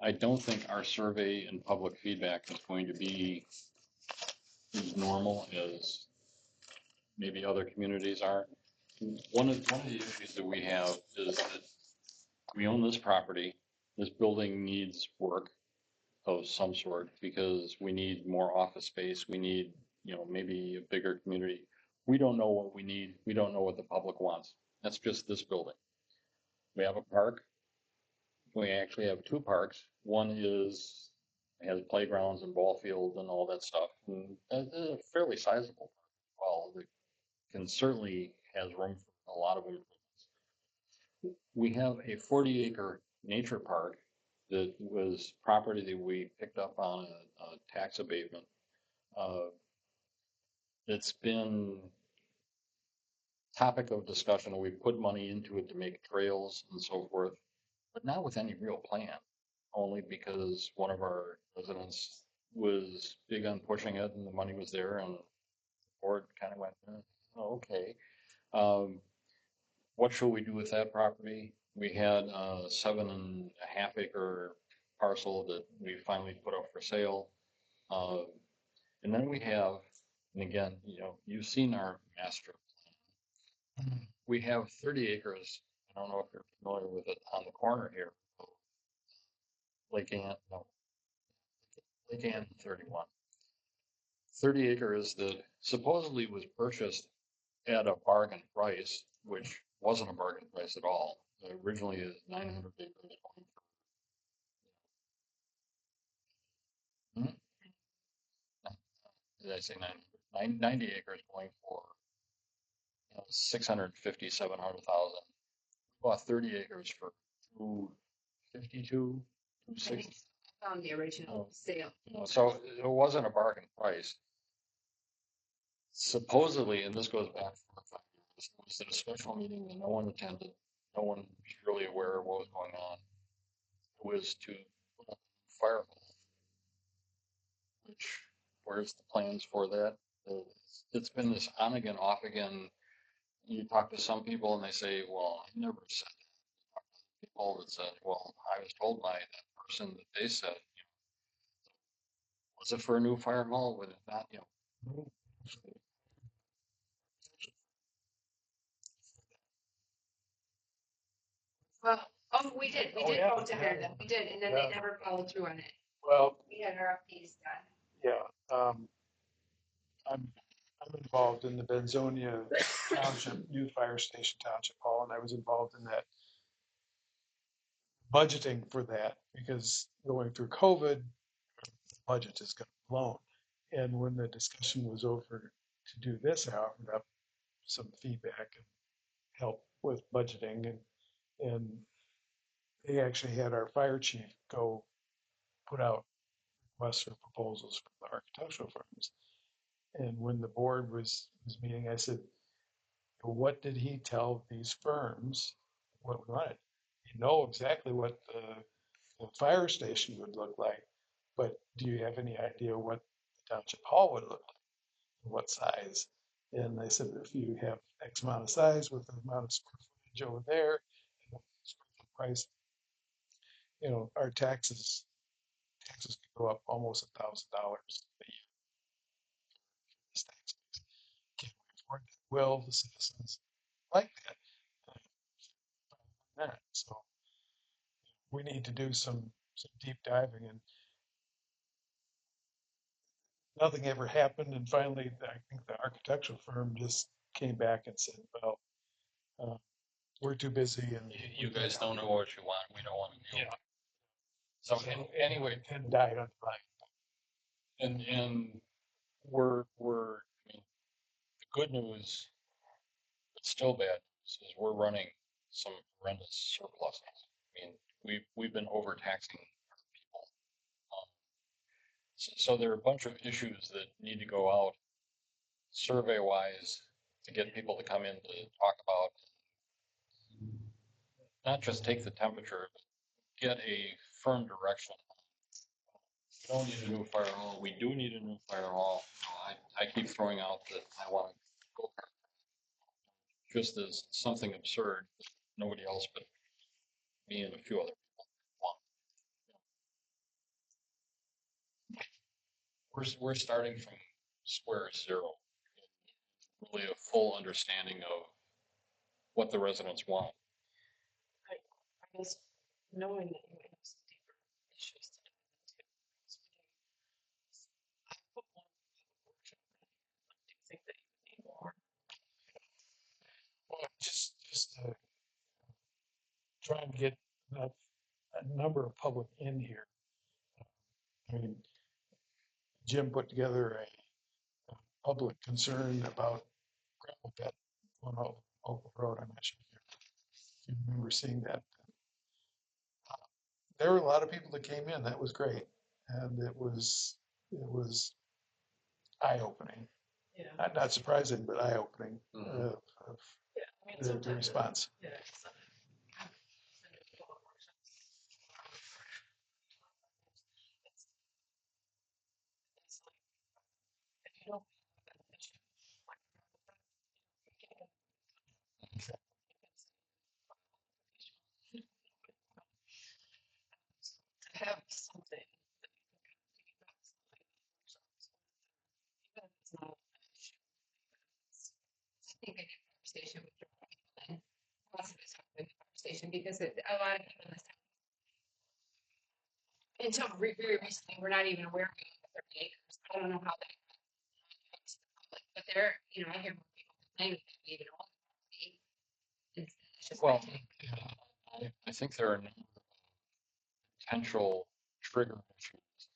I don't think our survey and public feedback is going to be as normal as maybe other communities are. One of the issues that we have is that we own this property. This building needs work of some sort because we need more office space. We need, maybe a bigger community. We don't know what we need. We don't know what the public wants. That's just this building. We have a park. We actually have two parks. One has playgrounds and ball fields and all that stuff. And it's a fairly sizable park. Well, it can certainly has room for a lot of improvements. We have a 40-acre nature park that was property that we picked up on a tax abatement. It's been topic of discussion. We put money into it to make trails and so forth, but not with any real plan, only because one of our residents was big on pushing it and the money was there and the board kind of went, "Oh, okay. What shall we do with that property?" We had a 7.5 acre parcel that we finally put up for sale. And then we have, and again, you've seen our master plan. We have 30 acres. I don't know if you're familiar with it on the corner here. Lake Ann, no, Lake Ann 31. 30 acres that supposedly was purchased at a bargain price, which wasn't a bargain price at all. Originally, is 900 acres. Hmm? Did I say 90 acres going for 650, 700,000. Bought 30 acres for 252, 260. Found the original sale. So it wasn't a bargain price. Supposedly, and this goes back 4 or 5 years, was at a special meeting that no one attended. No one was really aware of what was going on. It was to put a fire hall, which, where's the plans for that? It's been this on again, off again. You talk to some people and they say, well, I never said that. People that said, well, I was told by that person that they said, was it for a new fire hall? Was it not? Well, we did Oh, yeah. vote to hire them, we did, and then they Yeah. never followed through on it. Well, We had our updates done. yeah, I'm involved in the Benzonia Township, new fire station township hall, and I was involved in that budgeting for that because going through COVID, the budget just got blown. And when the discussion was over to do this, I offered up some feedback and help with budgeting and they actually had our fire chief go put out requests for proposals from the architectural firms. And when the board was meeting, I said, what did he tell these firms what we wanted? You know exactly what the fire station would look like, but do you have any idea what the township hall would look like? What size? And they said, if you have X amount of size with the amount of square footage over there, and the square foot price, our taxes could go up almost $1,000 a year. This tax, can we afford that? Will the citizens like that? So we need to do some deep diving, and nothing ever happened. And finally, I think the architectural firm just came back and said, "Well, we're too busy, and You guys don't know what you want. We don't want to deal. Yeah. So anyway, and died on the vine." and I mean, the good news, but still bad news, is we're running some horrendous surpluses. I mean, we've been overtaxing our people. So there are a bunch of issues that need to go out survey wise, to get people to come in to talk about, not just take the temperature, but get a firm direction. We don't need a new fire hall. We do need a new fire hall. You know, I keep throwing out that I want to go just as something absurd that nobody else but me and a few other people want. We're starting from square zero, really a full understanding of what the residents want. I guess knowing that you have some deeper issues to do too. I put one workshop in here. Do you think that you would need more? Well, just trying to get a number of public in here. I mean, Jim put together a public concern about gravel pit on Oak Road. I'm not sure if you remember seeing that. There were a lot of people that came in. That was great, and it was eye-opening. Yeah. Not surprising, but eye-opening Mhm. of Yeah. I mean, the sometimes response. Yeah. Send it to all the workshops. It's like, if you don't have an issue, like, you can't to have something that you can kind of piggyback something workshops with, even if it's not an issue. It's, I think a good conversation with your people and possibly having a conversation because a lot of people in this town, until very recently, we're not even aware of the 30 acres. I don't know how that affects the public, but there, you know, I hear more people complaining that we even own the property. It's just Well, like, I think there are potential trigger issues.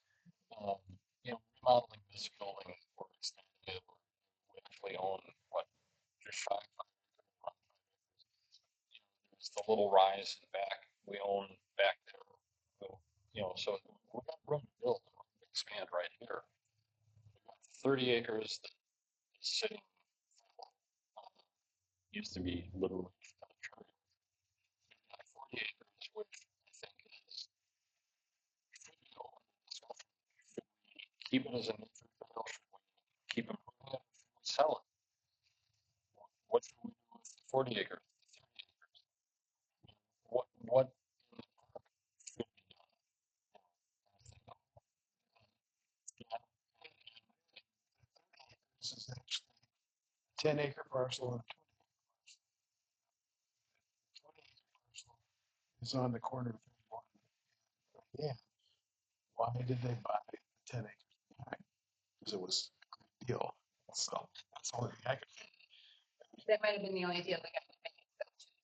Um, remodeling this building or extending it, we actually own what, just shy of 5 acres. There's the little rise in back. We own back there. So, so we've got room to build, room to expand right here. We've got 30 acres that is sitting, used to be literally a church. We've got 40 acres, which I think is should be open to discussion. Should we keep it as a nature trail? Should we keep improving it? Should we sell it? What should we do with the 40 acres, the 30 acres? What in the park should be done? Yeah, This is actually a 10-acre parcel and a 20-acre parcel is on the corner of 31. Yeah. Why did they buy 10 acres behind? Because it was a good deal. So that's the only thing I could think. that might have been the only deal that got made,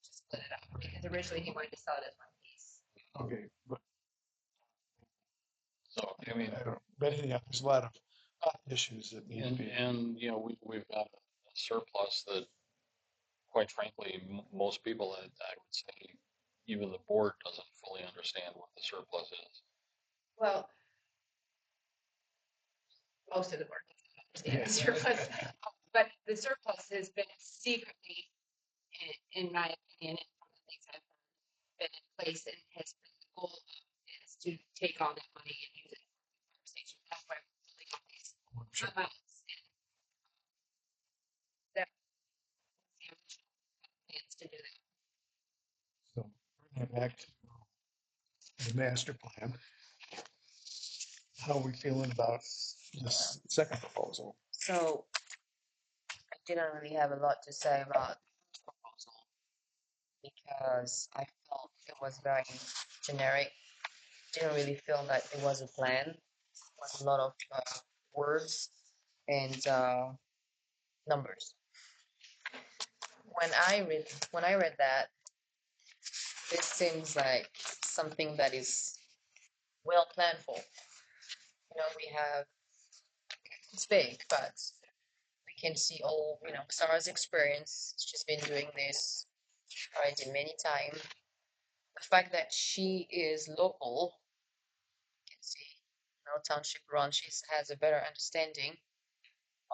to split it up because originally he wanted to sell it as one piece. Okay, but so, I mean, I don't. But anyhow, there's a lot of issues that need to be. and we've got a surplus that, quite frankly, most people, I would say, even the board doesn't fully understand what the surplus is. Well, most of the board doesn't understand the surplus, but the surplus has been secretly, in my opinion, and from the things I've heard, been in place and has been the goal is to take all that money and use it for the fire station. That's why we're building all these Sure. amounts. And that was the original plans to do that. So bringing it back to the master plan. How are we feeling about this second proposal? So I didn't really have a lot to say about the proposal because I felt it was very generic. Didn't really feel that it was a plan. It was a lot of words and numbers. When I read that, it seems like something that is well planned for. We have it's big, but we can see all Sarah's experience. She's been doing this already many times. The fact that she is local, you can see, township run, she has a better understanding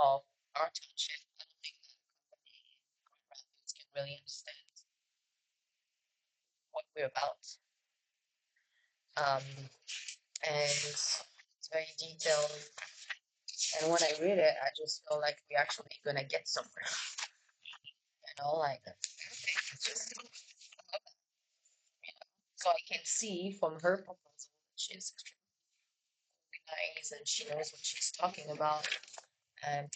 of our township. I don't think that company in Grand Rapids can really understand what we're about. And it's very detailed. And when I read it, I just feel like we're actually gonna get somewhere. Like it's just so I can see from her proposal that she's extremely nice and she knows what she's talking about. And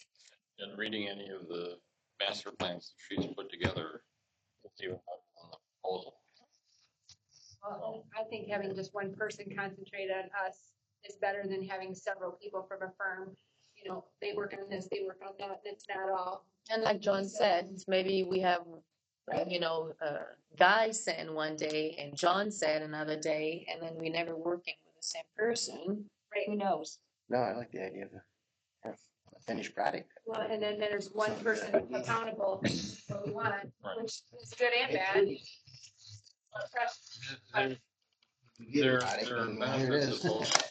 And reading any of the master plans she's put together, it's even better than the proposal. Well, I think having just one person concentrate on us is better than having several people from a firm. You know, they work on this, they work on that, and it's not all. and like John said, maybe we have Guy said one day and John said another day, and then we never working with the same person. Right. Who knows? No, I like the idea of a finished product. Well, and then there's one person accountable for what we want, which is good and bad. There are benefits of both.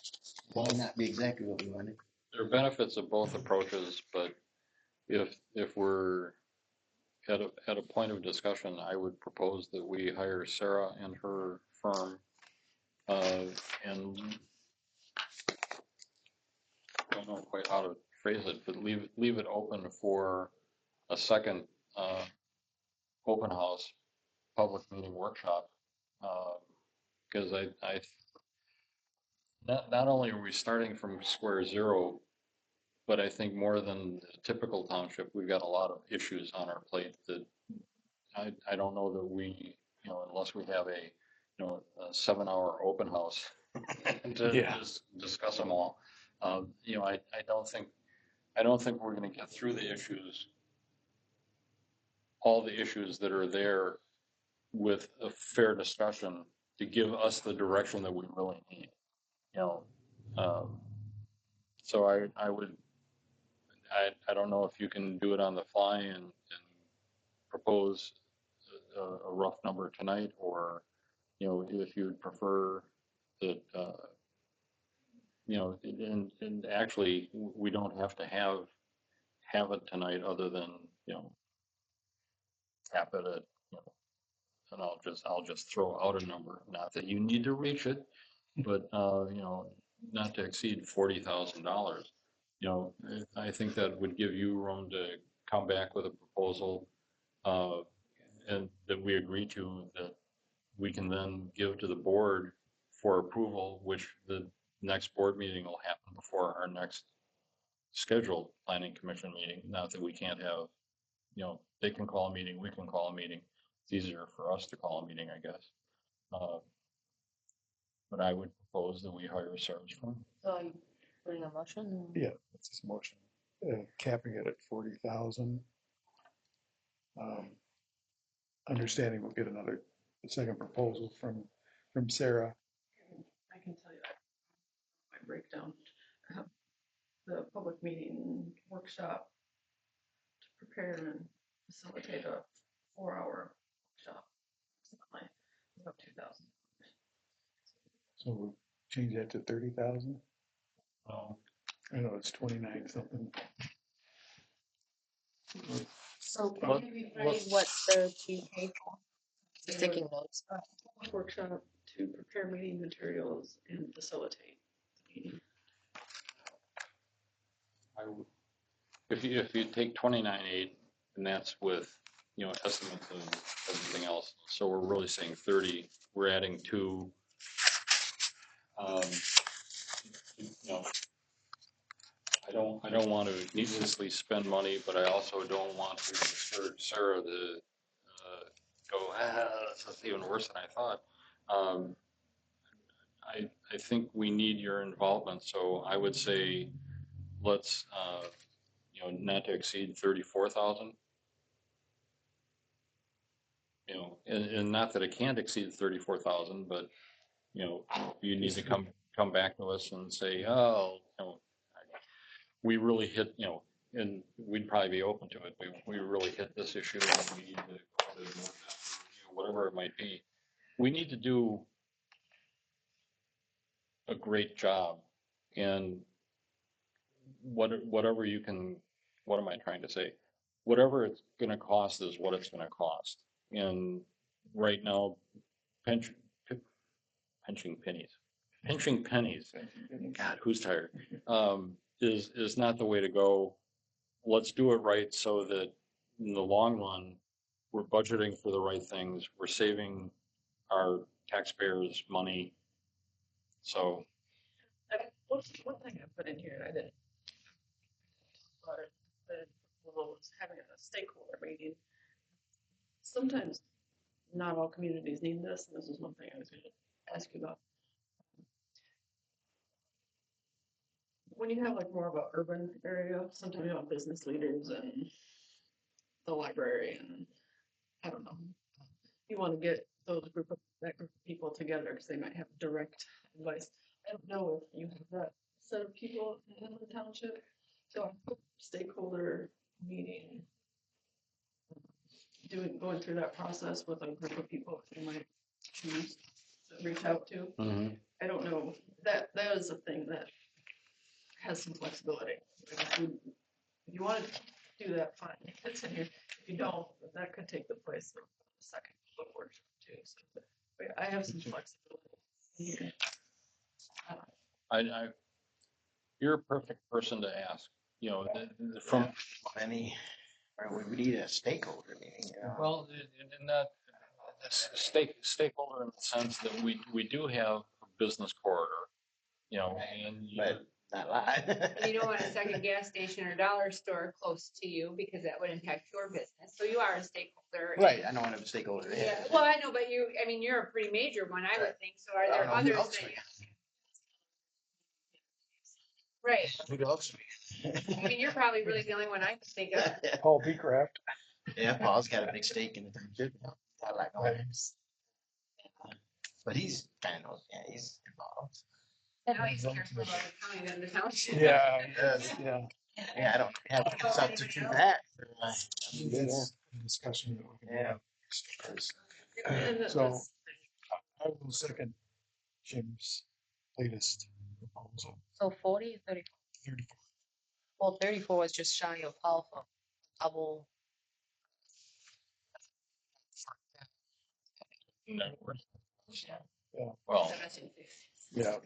Might not be exactly what we wanted. There are benefits of both approaches, but if we're at a point of discussion, I would propose that we hire Sarah and her firm, and I don't know quite how to phrase it, but leave it open for a second open house public meeting workshop, because I not only are we starting from square zero, but I think more than the typical township, we've got a lot of issues on our plate that I don't know that we, unless we have a 7-hour open house to just discuss them all. I don't think we're going to get through the issues, all the issues that are there, with a fair discussion to give us the direction that we really need. So I don't know if you can do it on the fly and propose a rough number tonight, or if you would prefer that and actually we don't have to have it tonight, other than tap it at and I'll just throw out a number, not that you need to reach it, but not to exceed $40,000. I think that would give you room to come back with a proposal, and that we agree to, that we can then give to the board for approval, which the next board meeting will happen before our next scheduled planning commission meeting. Not that we can't have, they can call a meeting, we can call a meeting. It's easier for us to call a meeting, I guess. But I would propose that we hire a search firm. So are you putting a motion? Yeah, that's this motion, capping it at 40,000. Understanding we'll get a second proposal from Sarah. I can tell you that my breakdown, the public meeting workshop to prepare and facilitate a 4-hour workshop. About 2,000. So we'll change that to 30,000. Oh. I know it's 29 something. So can What- you rephrase what's the TK for? Just taking notes. Workshop to prepare meeting materials and facilitate the meeting. If you take 29.8, and that's with estimates of everything else, so we're really saying 30. We're adding 2. I don't want to needlessly spend money, but I also don't want to discourage Sarah to go, that's even worse than I thought. I think we need your involvement, so I would say let's not to exceed 34,000. And not that it can't exceed 34,000, but you need to come back to us and say, oh, we really hit, and we'd probably be open to it. We really hit this issue, and we need to whatever it might be. We need to do a great job, and whatever you can what am I trying to say? Whatever it's gonna cost is what it's gonna cost. And right now, pinch, pinching pennies, God, who's tired? Is not the way to go. Let's do it right so that in the long run, we're budgeting for the right things. We're saving our taxpayers money. So, One thing I put in here, and I didn't, but the was having a stakeholder meeting. Sometimes not all communities need this, and this is one thing I was gonna ask you about. When you have like more of an urban area, sometimes you have business leaders and the library and I don't know. You want to get that group of people together because they might have direct advice. I don't know if you have that set of people in the township. So I put stakeholder meeting, going through that process with a group of people that you might choose to reach out to. I don't know, that is a thing that has some flexibility. Like, if you want to do that, fine, it's in here. If you don't, that could take the place of the second workshop too. So I have some flexibility here. you're a perfect person to ask. You know, from Or we need a stakeholder meeting, you know? well, in that stakeholder in the sense that we do have a business corridor, you know, and But not a lot. You don't want a second gas station or dollar store close to you because that would impact your business. So you are a stakeholder. Right, I know what a stakeholder is. Yeah, well, I know, but you're a pretty major one, I would think. So are I there don't know who others else that we right. got. Who else I mean, you're probably really the only one I can think of. Paul Beecraft. Yeah, Paul's got a big stake in the township. I like all but he's kind of, yeah, he's involved. Now he's careful about the county than the township. Yeah, Yes. yeah. Yeah, I don't have to substitute that. That's a discussion that we can Yeah. have. And So that's- I will second Jim's latest proposal. So 40 or 34? 34. Well, 34 is just shy of half of double. network. Yeah. Well, Yeah.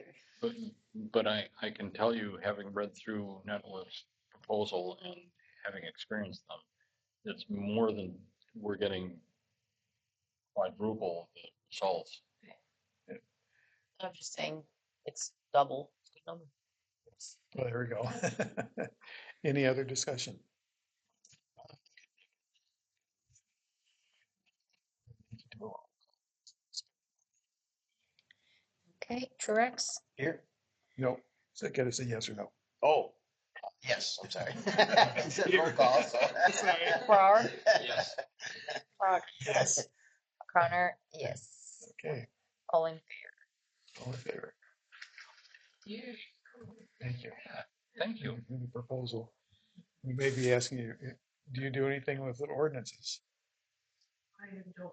but I can tell you, having read through Network's proposal and having experienced them, it's more than we're getting quadruple the results. I'm just saying it's double. Number. Well, there we go. Any other discussion? Okay, Trurex. Here? No. So get us a yes or no. Oh, yes, I'm sorry. He said roll call, so. Farrar. Yes. Farrar. Yes. Connor. Yes. Okay. All in favor. All in favor. Thank you. Thank you. The proposal. We may be asking you, do you do anything with the ordinances? I don't.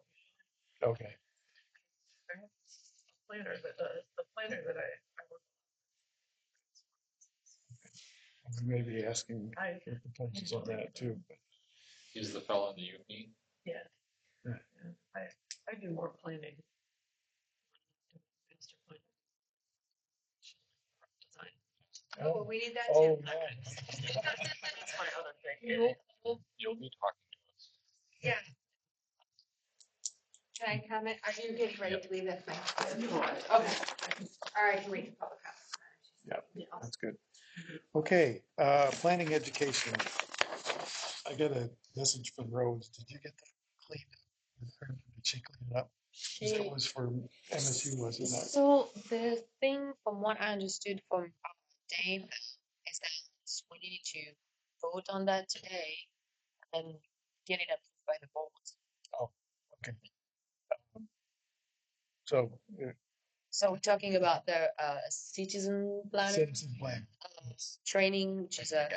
Okay. Planner, the planner that I work We may be asking I for proposals on that too. But He's the fellow in the UP. yeah. Yeah. Yeah. I do more planning. Master plan. Design. Oh, we need that Oh, too. yeah. That's my other thing. You'll be talking to us. Can I comment? Are you getting ready to leave? That's my. No, Okay. All right, can read the public comment. Yeah, that's good. Okay, planning education. I got a message from Rose. Did you get that cleaned up? Did she clean it up? That was for MSU, was it not? So the thing, from what I understood from Dave, is that we need to vote on that today and get it approved by the board. Oh, okay. So, So we're talking about the citizen planner citizen plan. training, which is a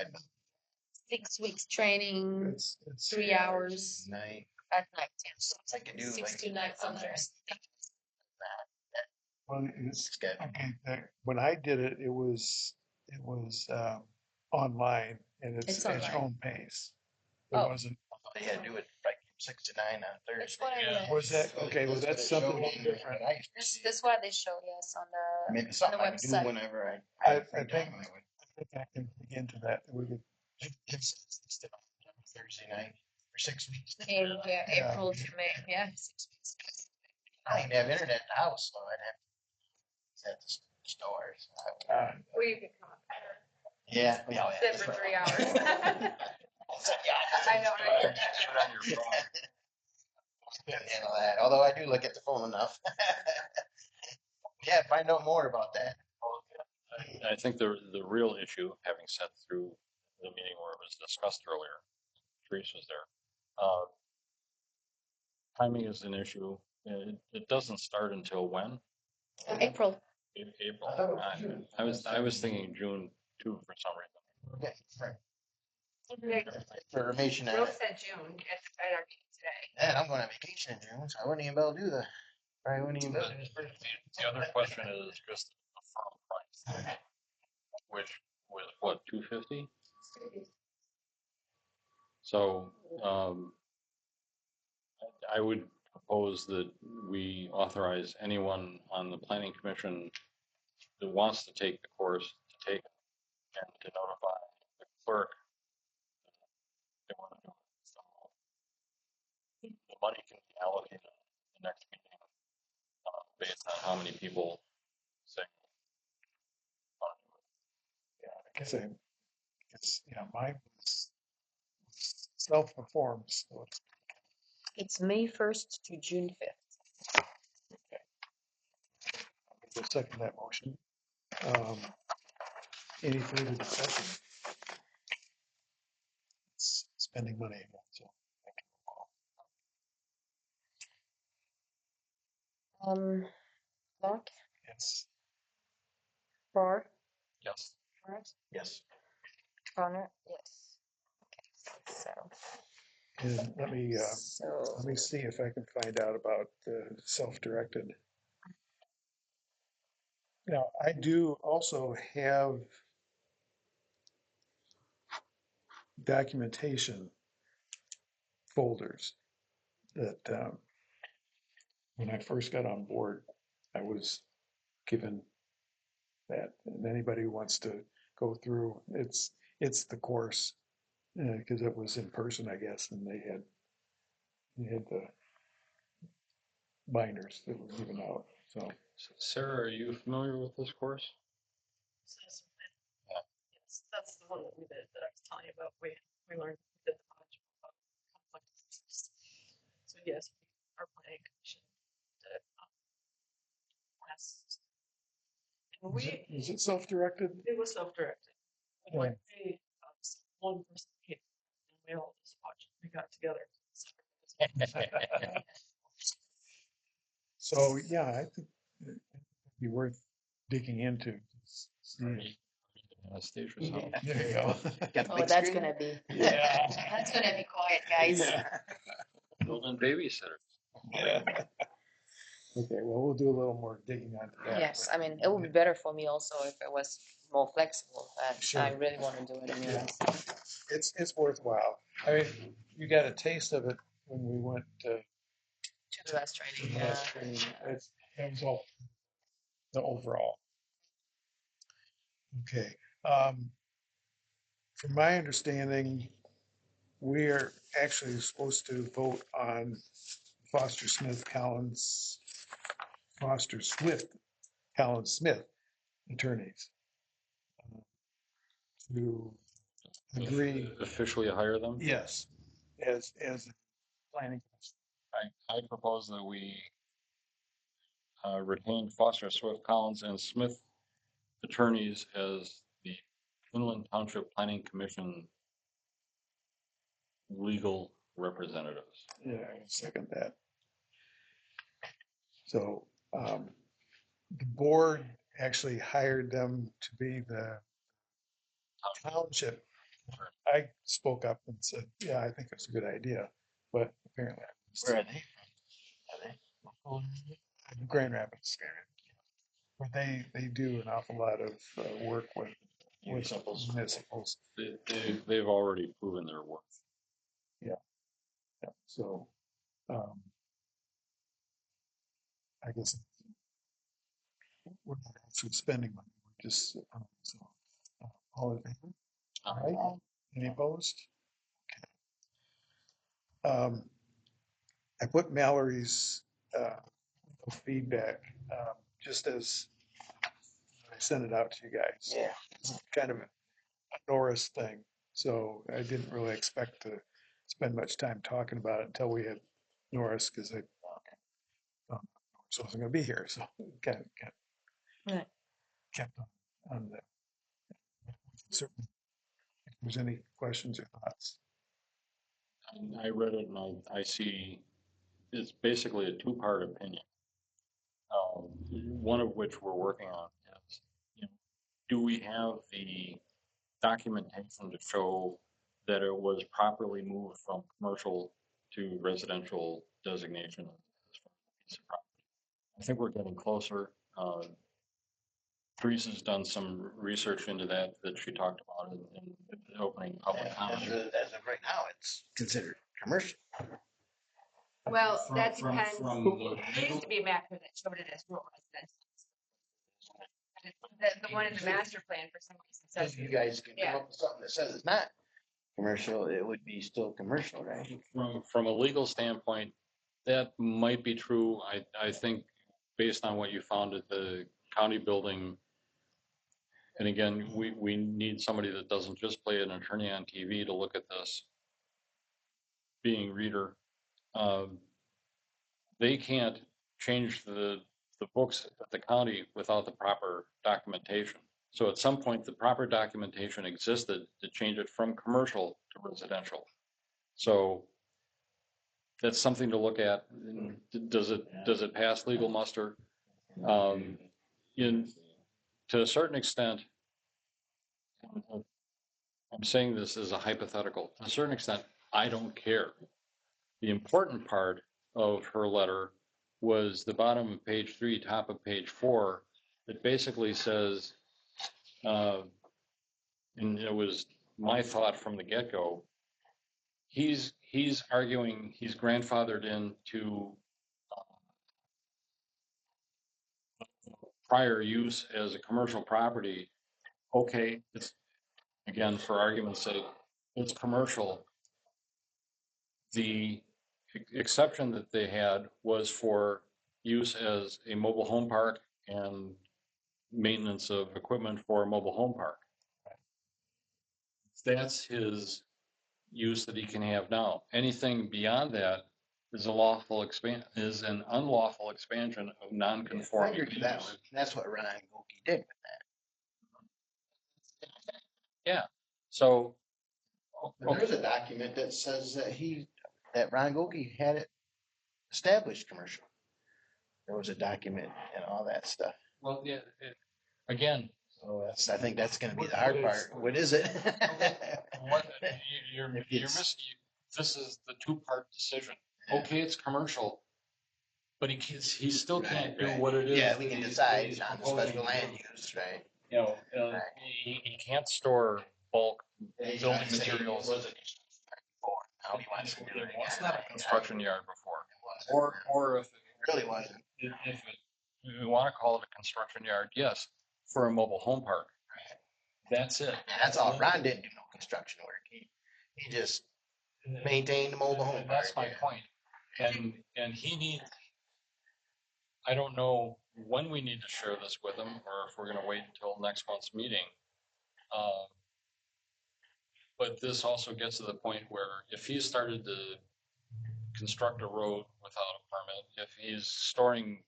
6 weeks training, It's 3 hours Night. at night. Yeah. So it's I like could do 6 like- to 9 sometimes. well, it's good. okay. When I did it, it was online, and It's it's at your online. own pace. It Oh. wasn't, They had to do it like from 6 to 9 on Thursday. That's what I Yeah. read. was that, okay, well, that's something different. That's what they show, yes, on the, Maybe something I would do website. whenever I I had free think- time, I would. I think I can dig into that. We could, Thursday night for 6 weeks. in, yeah, Yeah. April to May, yeah, 6 weeks. I don't even have internet in the house, so I'd have to at the stores. Well, you can come up Yeah. there, sit for 3 hours. I know, right? Handle that, although I do look at the phone enough. Yeah, find out more about that. I think the real issue, having sat through the meeting where it was discussed earlier, Teresa was there. Timing is an issue. It doesn't start until when? April. April. I was thinking June too for some reason. Okay, information on Will it. said June at our meeting today. And I'm going on vacation in June, so I wouldn't even be able to do the. Probably wouldn't even be able to do this first. The other question is just the firm price, which was what, 250? So, I would propose that we authorize anyone on the planning commission that wants to take the course to take it and to notify the clerk they want to do it. So the money can be allocated in the next meeting based on how many people say. want to do it. yeah, I guess it's, mine was self-performed, so It's May 1st to June 5th. we'll second that motion. Any further discussion? It's spending money again, so. Clark, Yes. Barr, Yes. Morris, Yes. Connor, yes. Okay, so. And let me see if I can find out about self-directed. Now, I do also have documentation folders that when I first got on board, I was given that. And anybody who wants to go through, it's the course, because it was in person, I guess, and they had the binders that were given out. So Sarah, are you familiar with this course? Yes, that's the one that we did, that I was telling you about. We learned, we did the module about conflict of interest. So yes, our planning commission did. Last. And is it self-directed? it was self-directed. Yeah. Like they, one person came, and we all just watched, we got together. So yeah, I think it'd be worth digging into. See. Anastasia or something. There you go. Got the Oh, big that's screen? gonna be, Yeah. that's gonna be quiet, guys. Yeah. Building babysitters. Yeah. Okay, well, we'll do a little more digging onto that. Yes, I mean, it would be better for me also if it was more flexible, but Sure. I really want to do it anyways. It's worthwhile. I mean, you got a taste of it when we went to To the last training, the yeah. last training. It was all the overall. Okay. From my understanding, we are actually supposed to vote on Foster Smith Collins, Foster Swift Collins Smith attorneys to agree. Officially hire them? Yes, as planning. I propose that we retain Foster, Swift, Collins, and Smith attorneys as the Inland Township Planning Commission legal representatives. Yeah, I second that. So the board actually hired them to be the township. I spoke up and said, yeah, I think it's a good idea, but apparently. Where are they? Are they? Grand Rapids. But they do an awful lot of work with with municipals. They've already proven their worth. Yeah, so, I guess we're not actually spending money, we're just, so, all in favor? All right, any opposed? I put Mallory's, feedback, just as I sent it out to you guys. Yeah. It's kind of a Norris thing, so I didn't really expect to spend much time talking about it until we had Norris, because so I wasn't gonna be here, so Right. kept on that. Certainly, if there's any questions or thoughts. I read it and I see it's basically a two-part opinion. One of which we're working on is, you know, do we have the documentation to show that it was properly moved from commercial to residential designation as far as the piece of property? I think we're getting closer. Teresa's done some research into that she talked about in the opening public As comment. of right now, it's considered commercial. Well, From- that from- depends. from There used to be a map that showed it as rural residential. The one in the master plan for some reason says. If you guys can come Yeah. up with something that says it's not commercial, it would be still commercial, right? From a legal standpoint, that might be true. I think based on what you found at the county building, and again, we need somebody that doesn't just play an attorney on TV to look at this. Being reader, they can't change the books at the county without the proper documentation. So at some point, the proper documentation existed to change it from commercial to residential. So that's something to look at. Does it pass legal muster? To a certain extent, I'm saying this as a hypothetical. To a certain extent, I don't care. The important part of her letter was the bottom of page 3, top of page 4, that basically says, and it was my thought from the get-go, he's arguing he's grandfathered into prior use as a commercial property. Okay, it's, again, for argument's sake, it's commercial. The exception that they had was for use as a mobile home park and maintenance of equipment for a mobile home park. That's his use that he can have now. Anything beyond that is is an unlawful expansion of I non-conforming agree with that use. one. That's what Ron Goki did with Yeah, so, that. There's a document that says that Ron Goki had it established commercial. There was a document and all that stuff. well, yeah, again, So I think that's gonna be the hard part. What is it? what, you're If it's- missing, this is the two-part decision. Okay, it's commercial, but he still can't do Right, right. what it is. Yeah, we that can he's decide on the proposing special to land do. use, right? You know, Right. he can't store bulk He's building not saying it materials. was a construction yard before. Now he wants to do it It was again. not a construction yard before, It wasn't. or if It really wasn't. you want to call it a construction yard, yes, for a mobile home park. That's it. And that's all. Ron didn't do no construction work. He just maintained the mobile home park. That's my yeah. point. And he needs, I don't know when we need to share this with him, or if we're gonna wait until next month's meeting. But this also gets to the point where if he started to construct a road without a permit, if he's storing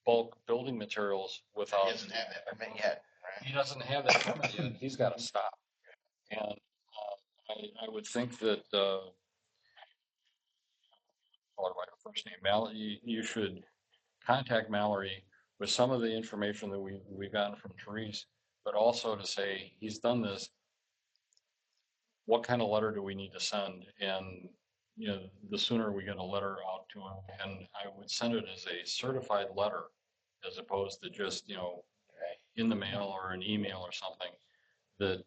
bulk building materials He without, doesn't have that permit yet, right? he doesn't have that permit yet, he's gotta stop. And I would think that, call her by her first name, Mallory, you should contact Mallory with some of the information that we've gotten from Therese, but also to say, he's done this. What kind of letter do we need to send? And, you know, the sooner we get a letter out to him, and I would send it as a certified letter, as opposed to just, you know, in the mail or an email or something. that,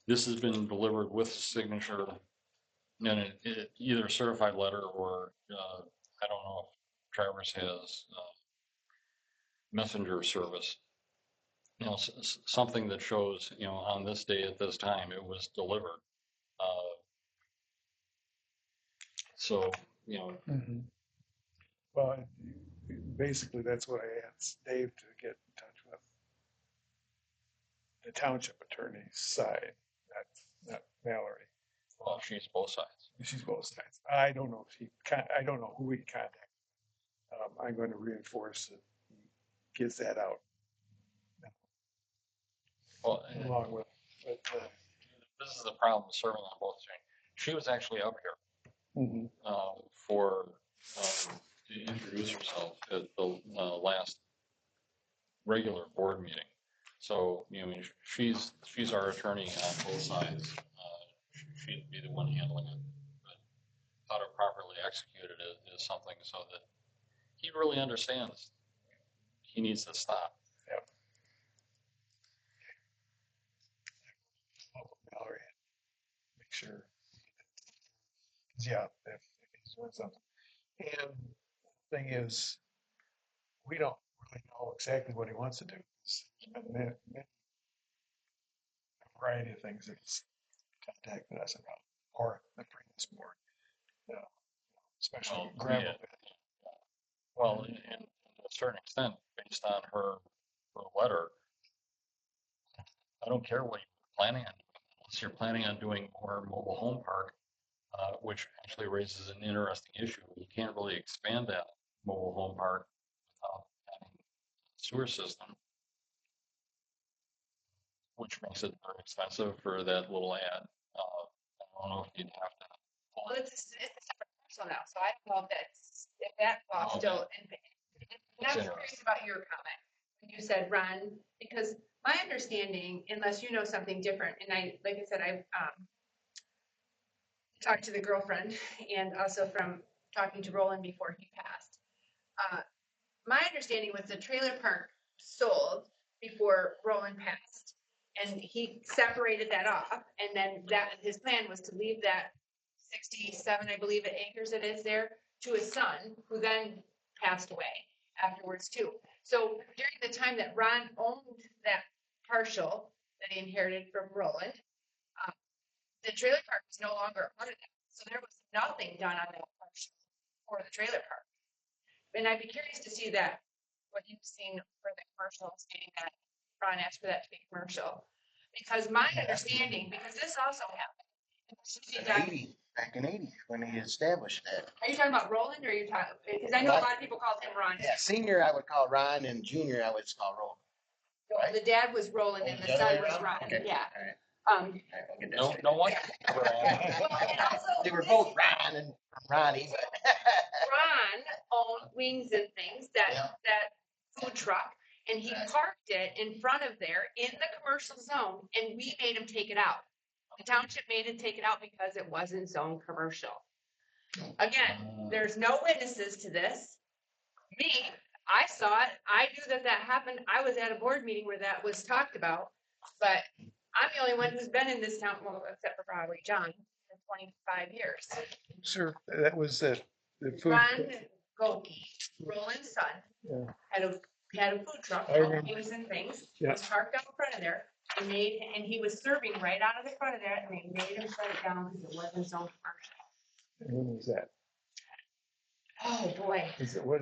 this has been delivered with signature and it either a certified letter or, I don't know if Traverse has, messenger service. Something that shows, on this day at this time, it was delivered. So, Mhm. Well, basically, that's what I asked Dave to get in touch with the township attorney's side, not Mallory. well, she's both sides. She's both sides. I don't know if I don't know who he contacted. I'm going to reinforce that he gets that out Well, along with, this is the problem with serving on both sides. She was actually up here mhm. for to introduce herself at the last regular board meeting. So, she's our attorney on both sides. She'd be the one handling it. But how to properly execute it is something so that he really understands he needs to stop. Yep. Mallory, make sure. Yeah, if he's doing something. And the thing is, we don't really know exactly what he wants to do. There's been a variety of things that he's contacted us about, or the previous board, especially Well, gravel yeah. pit. Well, and to a certain extent, based on her letter, I don't care what you're planning on, unless you're planning on doing more mobile home park, which actually raises an interesting issue. You can't really expand that mobile home park without having a sewer system, which makes it very expensive for that little ad. I don't know if you'd have to. Well, it's a separate parcel now, so I don't know if that law Oh, still. And I'm curious about your comment when you said run, because my understanding, unless you know something different, and like I said, I've talked to the girlfriend and also from talking to Roland before he passed. My understanding was the trailer park sold before Roland passed, and he separated that off, and then his plan was to leave that 67, I believe, acres it is there to his son, who then passed away afterwards too. So during the time that Ron owned that partial that he inherited from Roland, the trailer park was no longer a part of that. So there was nothing done on that partial for the trailer park. And I'd be curious to see that, what you've seen for the commercial, stating that Ron asked for that to be commercial. Because my understanding, because this also happened. Back in 80, when he established that. Are you talking about Roland or are you talking, because I know a lot of people called him Ron. Yeah, senior I would call Ron, and junior I would call Roland. So the dad was Roland and the son was Ron, Okay. yeah. All right, I'll get that straight. No one. Well, and also, They were both Ron and Ronnie, but. Ron owned Wings and Things, Yeah. that food truck, and he parked it in front of there in the commercial zone, and we made him take it out. The township made him take it out because it wasn't zone commercial. Again, there's no witnesses to this. Me, I saw it. I knew that happened. I was at a board meeting where that was talked about, but I'm the only one who's been in this town, well, except for probably John, for 25 years. Sure, that was the food. Ron Goki, Roland's son, Yeah. had a food truck, I remember. Wings and Things. Yeah. Was parked out in front of there. And he was serving right out of the front of there, and they made him shut it down because it wasn't zone commercial. And when was that? Oh, boy. Is it was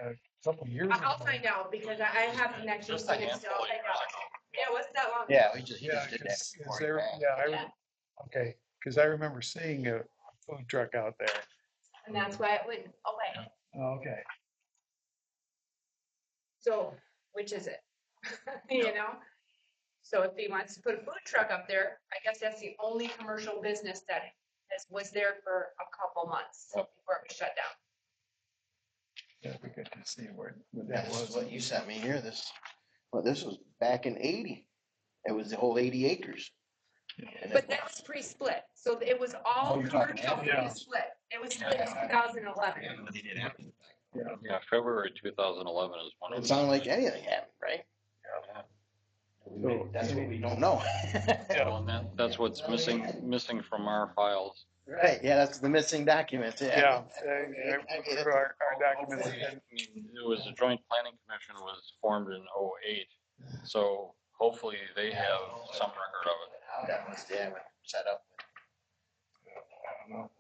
a couple of years ago? I'll find out because I have connections Just to a him handful still. of years ago. Yeah, it wasn't that long. Yeah, he just Yeah, did that. cause before he there, passed. yeah, okay, cause I remember seeing a food truck out there. And that's why it went away. Oh, okay. So, which is it? You know? So if he wants to put a food truck up there, I guess that's the only commercial business that was there for a couple months before it was shut down. Yeah, we got to see what that That's was. what you sent me here, this was back in 80. It was the whole 80 acres. And But that was pre-split, so it was all Oh, you're talking commercial after? Yeah. pre-split. It was split in 2011. Yeah, February 2011 is when It sounded like anything happened, right? So, That's what we don't know. Well, and that's what's missing from our files. Right, yeah, that's the missing documents, yeah, yeah. I looked through our documents Hopefully, and I mean, it was a joint planning commission was formed in '08, so hopefully they have some record of it. How that was, yeah, set up. I don't know.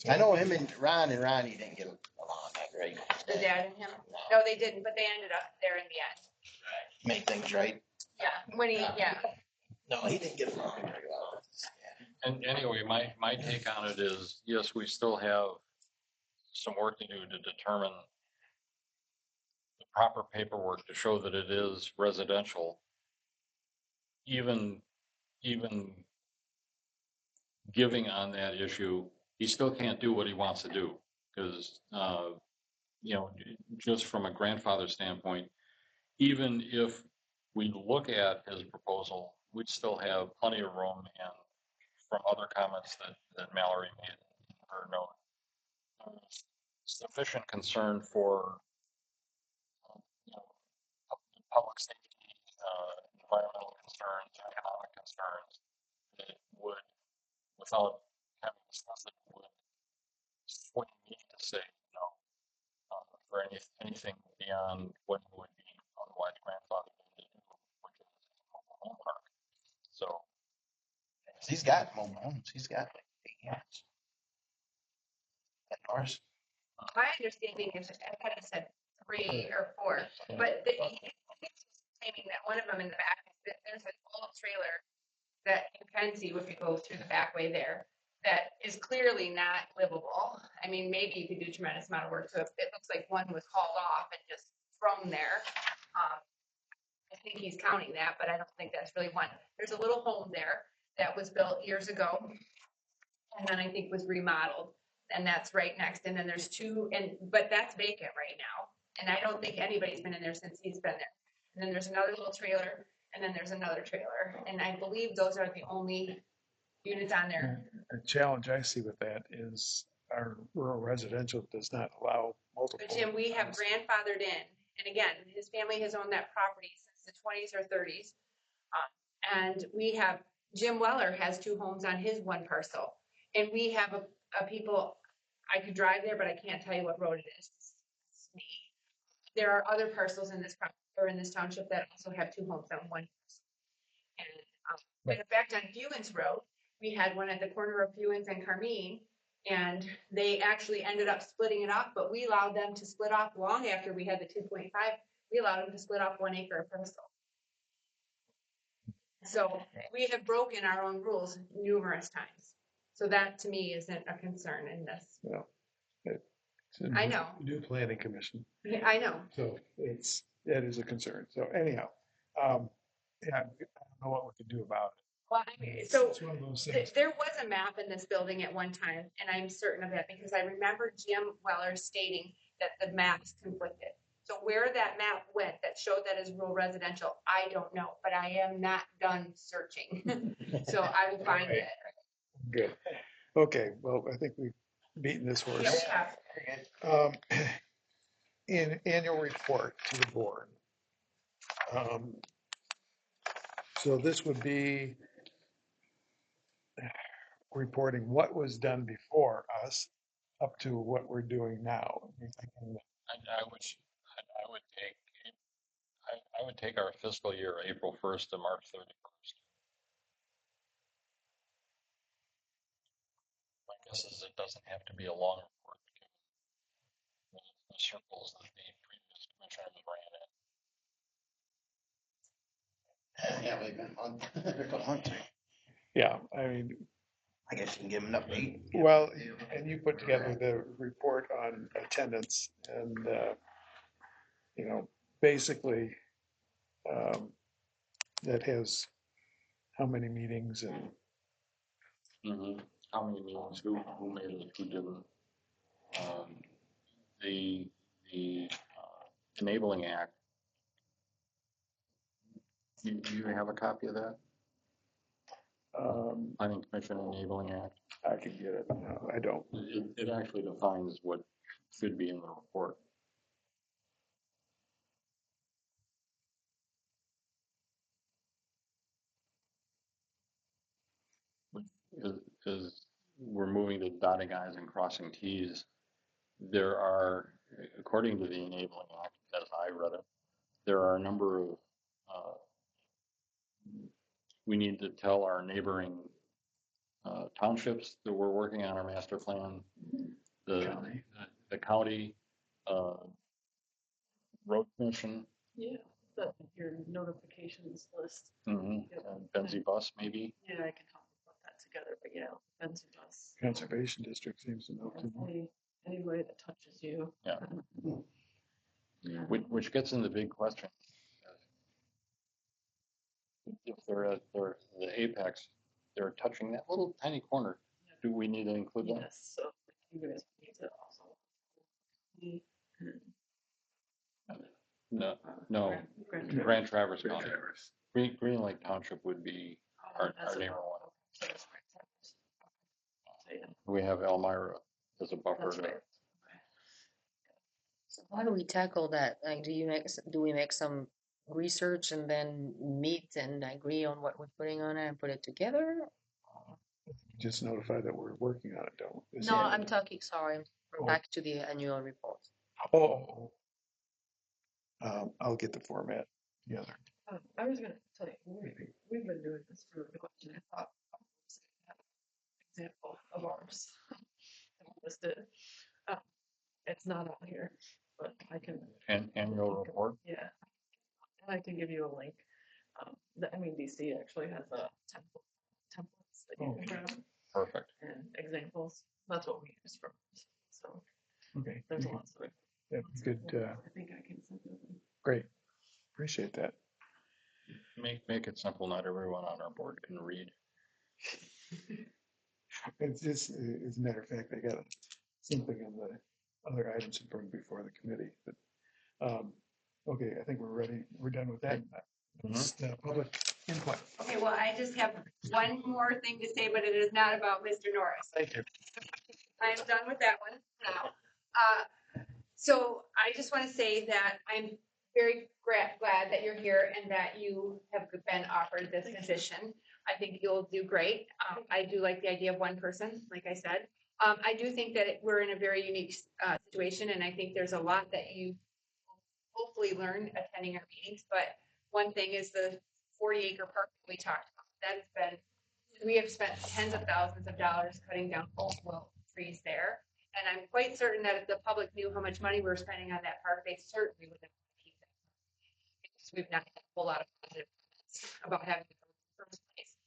I know him and Ronnie didn't get along that great. The dad and him. No, they didn't, but they ended up there in the end. Make things right. Yeah, when he, yeah. No, he didn't get along very well. And anyway, my take on it is, yes, we still have some work to do to determine the proper paperwork to show that it is residential. Even giving on that issue, he still can't do what he wants to do. Because, just from a grandfather standpoint, even if we look at his proposal, we'd still have plenty of room, and from other comments that Mallory made in her note, sufficient concern for public safety, environmental concerns, economic concerns that would, without having discussed it, would swing me to say no for anything beyond what would be otherwise grandfathered into, which is a home park. So He's got mobile homes, he's got like 8 units. At ours. My understanding is, I kind of said 3 or 4, but he's claiming that one of them in the back, there's an old trailer that you can see if you go through the back way there, that is clearly not livable. I mean, maybe you could do a tremendous amount of work to it. It looks like one was hauled off and just thrown there. I think he's counting that, but I don't think that's really one. There's a little home there that was built years ago, and then I think was remodeled, and that's right next. And then there's 2, but that's vacant right now, and I don't think anybody's been in there since he's been there. And then there's another little trailer, and then there's another trailer, and I believe those are the only units on there. the challenge I see with that is our rural residential does not allow multiple. But Jim, we have grandfathered in, and again, his family has owned that property since the 20s or 30s. And we have, Jim Weller has 2 homes on his one parcel. And we have a people, I could drive there, but I can't tell you what road it is. It's me. There are other parcels in this or in this township that also have 2 homes on one parcel. And in fact, on Fewens Road, we had one at the corner of Fewens and Carmine, and they actually ended up splitting it off, but we allowed them to split off long after we had the 2.5. We allowed them to split off 1 acre of parcel. So we have broken our own rules numerous times. So that to me isn't a concern in this. Well, I know. New planning commission. I know. So that is a concern. So anyhow, yeah, I don't know what we can do about it. Well, I mean, so It's one of those things. there was a map in this building at one time, and I'm certain of that because I remember Jim Weller stating that the maps conflicted. So where that map went that showed that as rural residential, I don't know, but I am not done searching. So I will find it. Good. Okay, well, I think we've beaten this horse. Yeah, we have. In annual report to the board. So this would be reporting what was done before us up to what we're doing now. I would take our fiscal year April 1st to March 31st. My guess is it doesn't have to be a long report, given the circles that the previous commissioners ran in. Yeah, we've been on, a couple months. Yeah, I mean, I guess you can give them an update. well, and you put together the report on attendance and, basically, that has how many meetings and How many meetings, who made it, who didn't. The Enabling Act. Do you have a copy of that? Planning Commission Enabling Act. I can get it. No, I don't. It actually defines what should be in the report. is we're moving to dotting i's and crossing t's. There are, according to the Enabling Act, as I read it, there are a number of, we need to tell our neighboring townships that we're working on our master plan, the county, road commission, Yeah, that your notifications list. Benzie bus maybe. Yeah, I can help you put that together, but yeah, Benson bus. Conservation District seems to know too much. Anybody that touches you. Yeah. Yeah. Which gets in the big question. If they're at the apex, they're touching that little tiny corner. Do we need to include that? Yes, so you guys need to also. No, no. Grand Traverse County. Green Lake Township would be our neighbor one. We have Elmira as a buffer. That's right. So how do we tackle that? Like, do we make some research and then meet and agree on what we're putting on it and put it together? Just notify that we're working on it, don't we? No, I'm talking, sorry, back to the annual report. Oh. I'll get the format together. I was gonna tell you, we've been doing this for a while, and I thought example of ours. Listed. It's not on here, but I can. Annual report. Yeah, and I can give you a link. The MEDC actually has a templates that you can grab Perfect. and examples. That's what we use for. So Okay. there's lots of it. Yeah, good. I think I can send it. Great. Appreciate that. Make it simple. Not everyone on our board can read. It's just, as a matter of fact, I got something on the other items to bring before the committee, but, okay, I think we're ready. We're done with that. Public input. Okay, well, I just have one more thing to say, but it is not about Mr. Norris. Thank you. I am done with that one now. So I just want to say that I'm very glad that you're here and that you have been offered this position. I think you'll do great. I do like the idea of one person, like I said. I do think that we're in a very unique situation, and I think there's a lot that you hopefully learned attending our meetings. But one thing is the 40-acre park that we talked about. We have spent tens of thousands of dollars cutting down old willow trees there. And I'm quite certain that if the public knew how much money we're spending on that park, they certainly wouldn't keep that. Because we've not had a whole lot of positive about having it in the first place.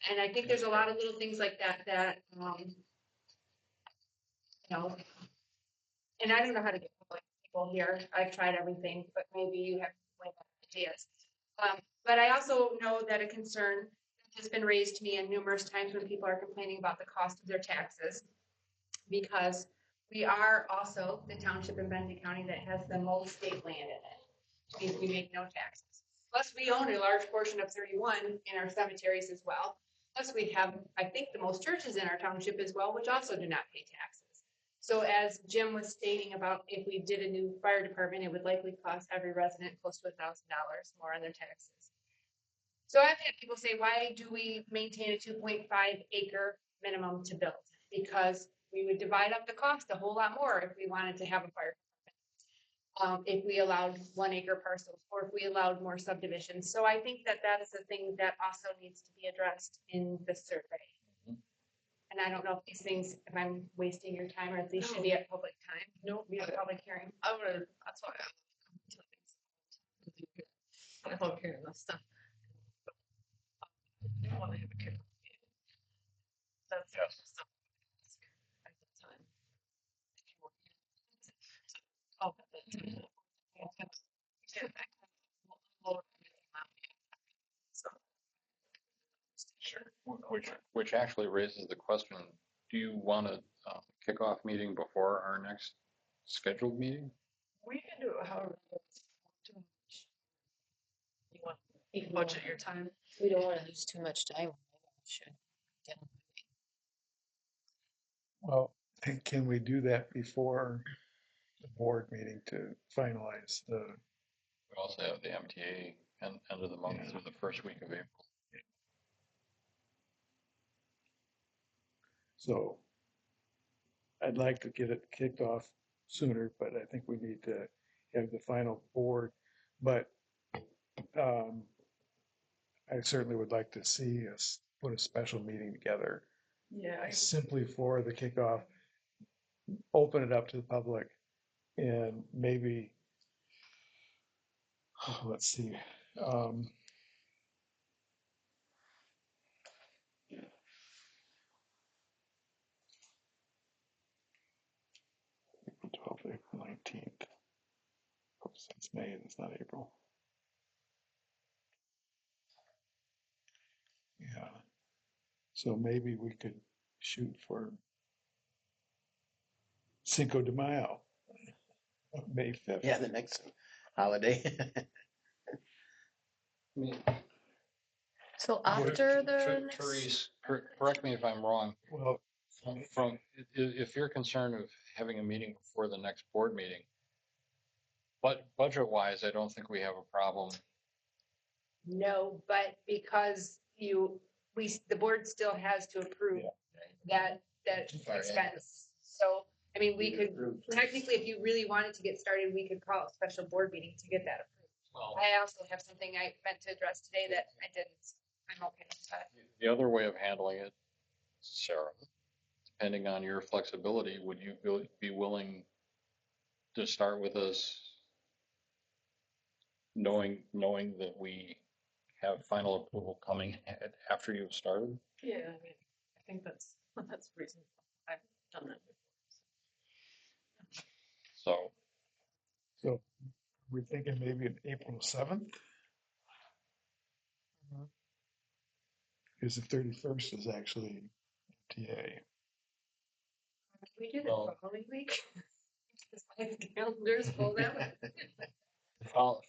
And I think there's a lot of little things like that and I don't know how to get public people here. I've tried everything, but maybe you have ideas. But I also know that a concern has been raised to me numerous times when people are complaining about the cost of their taxes. Because we are also the township in Benton County that has the most state land in it. Which means we make no taxes. Plus, we own a large portion of 31 in our cemeteries as well. Plus, we have, I think, the most churches in our township as well, which also do not pay taxes. So as Jim was stating about if we did a new fire department, it would likely cost every resident close to $1,000 more on their taxes. So I've had people say, why do we maintain a 2.5 acre minimum to build? Because we would divide up the cost a whole lot more if we wanted to have a fire department. If we allowed 1 acre parcels or if we allowed more subdivisions. So I think that that is a thing that also needs to be addressed in the survey. And I don't know if these things, if I'm wasting your time or if these should be at public time. No, We have a public hearing. that's why I love hearing this stuff. I want to have a care. That's Yes. stuff at the time. Oh, so. Sure. Which actually raises the question: do you want a kickoff meeting before our next scheduled meeting? We can do it however. You want to budget your time. We don't want to lose too much time. We should get on. Well, can we do that before the board meeting to finalize the? We also have the MTA end of the month through the first week of April. So I'd like to get it kicked off sooner, but I think we need to have the final board. But I certainly would like to see us put a special meeting together Yeah, simply for the kickoff, open it up to the public, and maybe, let's see, April 12th, April 19th. Oops, that's May, that's not April. Yeah. So maybe we could shoot for Cinco de Mayo, May 5th. Yeah, the next holiday. I mean, So after the Ther- next, Therese, correct me if I'm wrong, Well, if you're concerned of having a meeting before the next board meeting, but budget-wise, I don't think we have a problem. No, but because the board still has to approve that Sorry. expense. So, I mean, we could, technically, if you really wanted to get started, we could call a special board meeting to get that approved. Well, I also have something I meant to address today that I didn't. I'm okay with that. the other way of handling it, Sarah, depending on your flexibility, would you be willing to start with us knowing that we have final approval coming after you've started? yeah, I mean, I think that's reasonable. I've done that before. So, so we're thinking maybe an April 7th? Mhm. Because the 31st is actually TA. Can we do the Well- following week? Because my calendar's full that way.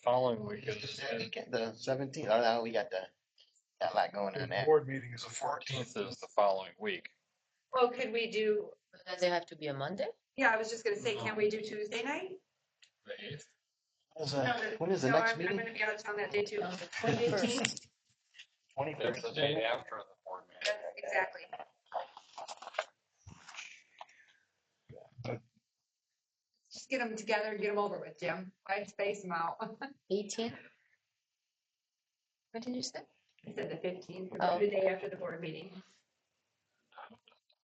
following week is, The 17th, oh, no, we got got a lot going on The there. board meeting is the the 14th 14th. is the following week. Well, could we do, does it have to be a Monday? yeah, I was just gonna say, can't we do Tuesday night? The 8th. When is the No, next I'm meeting? gonna be out of town that day too. On the 15th? 21st. That's the day after the board meeting. Exactly. Just get them together and get them over with, Jim. I space them out. 18th? What did you say? I said the 15th, Oh. the day after the board meeting.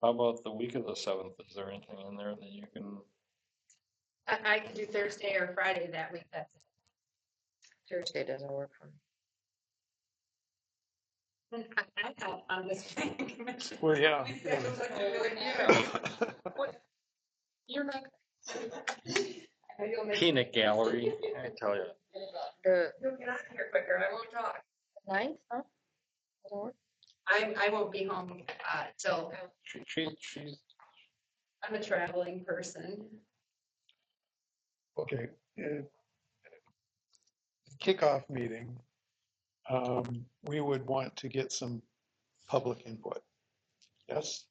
How about the week of the 7th? Is there anything in there that you can? I could do Thursday or Friday that week. That's it. Thursday doesn't work for me. I help on this planning commission. Well, yeah. You're not. Peanut gallery, I tell you. The You'll get out of here quicker. I won't talk. 9th, huh? Doesn't work? I won't be home till She's I'm a traveling person. Okay. Kickoff meeting, we would want to get some public input. Yes?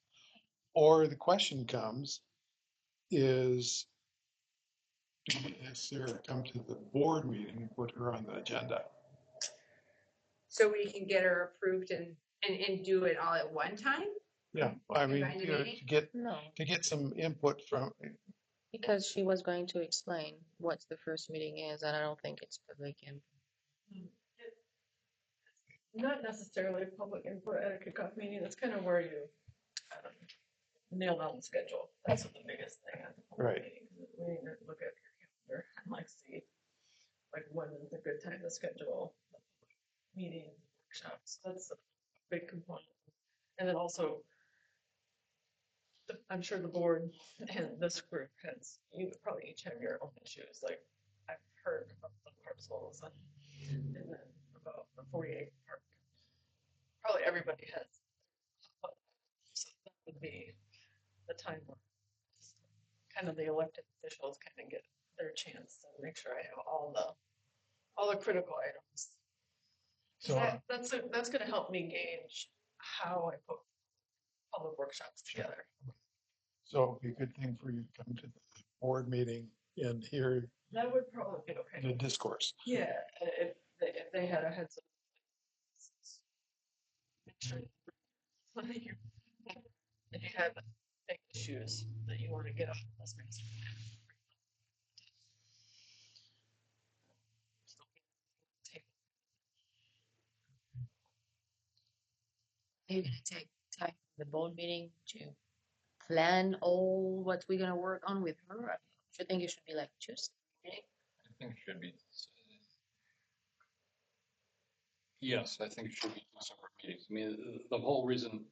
Or the question comes, is, do we necessarily come to the board meeting and put her on the agenda? So we can get her approved and do it all at one time? Yeah, I mean, Behind the you know, meeting? No, to get some input from, because she was going to explain what the first meeting is, and I don't think it's public input. Not necessarily public input at a kickoff meeting, that's kind of where you nail down the schedule. That's the biggest thing at the public Right. meeting. We need to look at your calendar and like see, like when is a good time to schedule meetings, workshops, that's a big component. And then also, I'm sure the board and this group has, you probably each have your own issues, like I've heard about the parcels and then about the 48 park. Probably everybody has. So that would be the time where kind of the elected officials kind of get their chance to make sure I have all the critical items. so, That's gonna help me gauge how I put public workshops together. so it'd be a good thing for you to come to the board meeting and hear That would probably be okay. the discourse. Yeah, if they had a heads up. Make sure if you have big issues that you want to get off this master plan. Are you gonna take time from the board meeting to plan all what we're gonna work on with her? I should think it should be like Tuesday. meeting. I think it should be. Yes, I think it should be two separate meetings. I mean, the whole reason,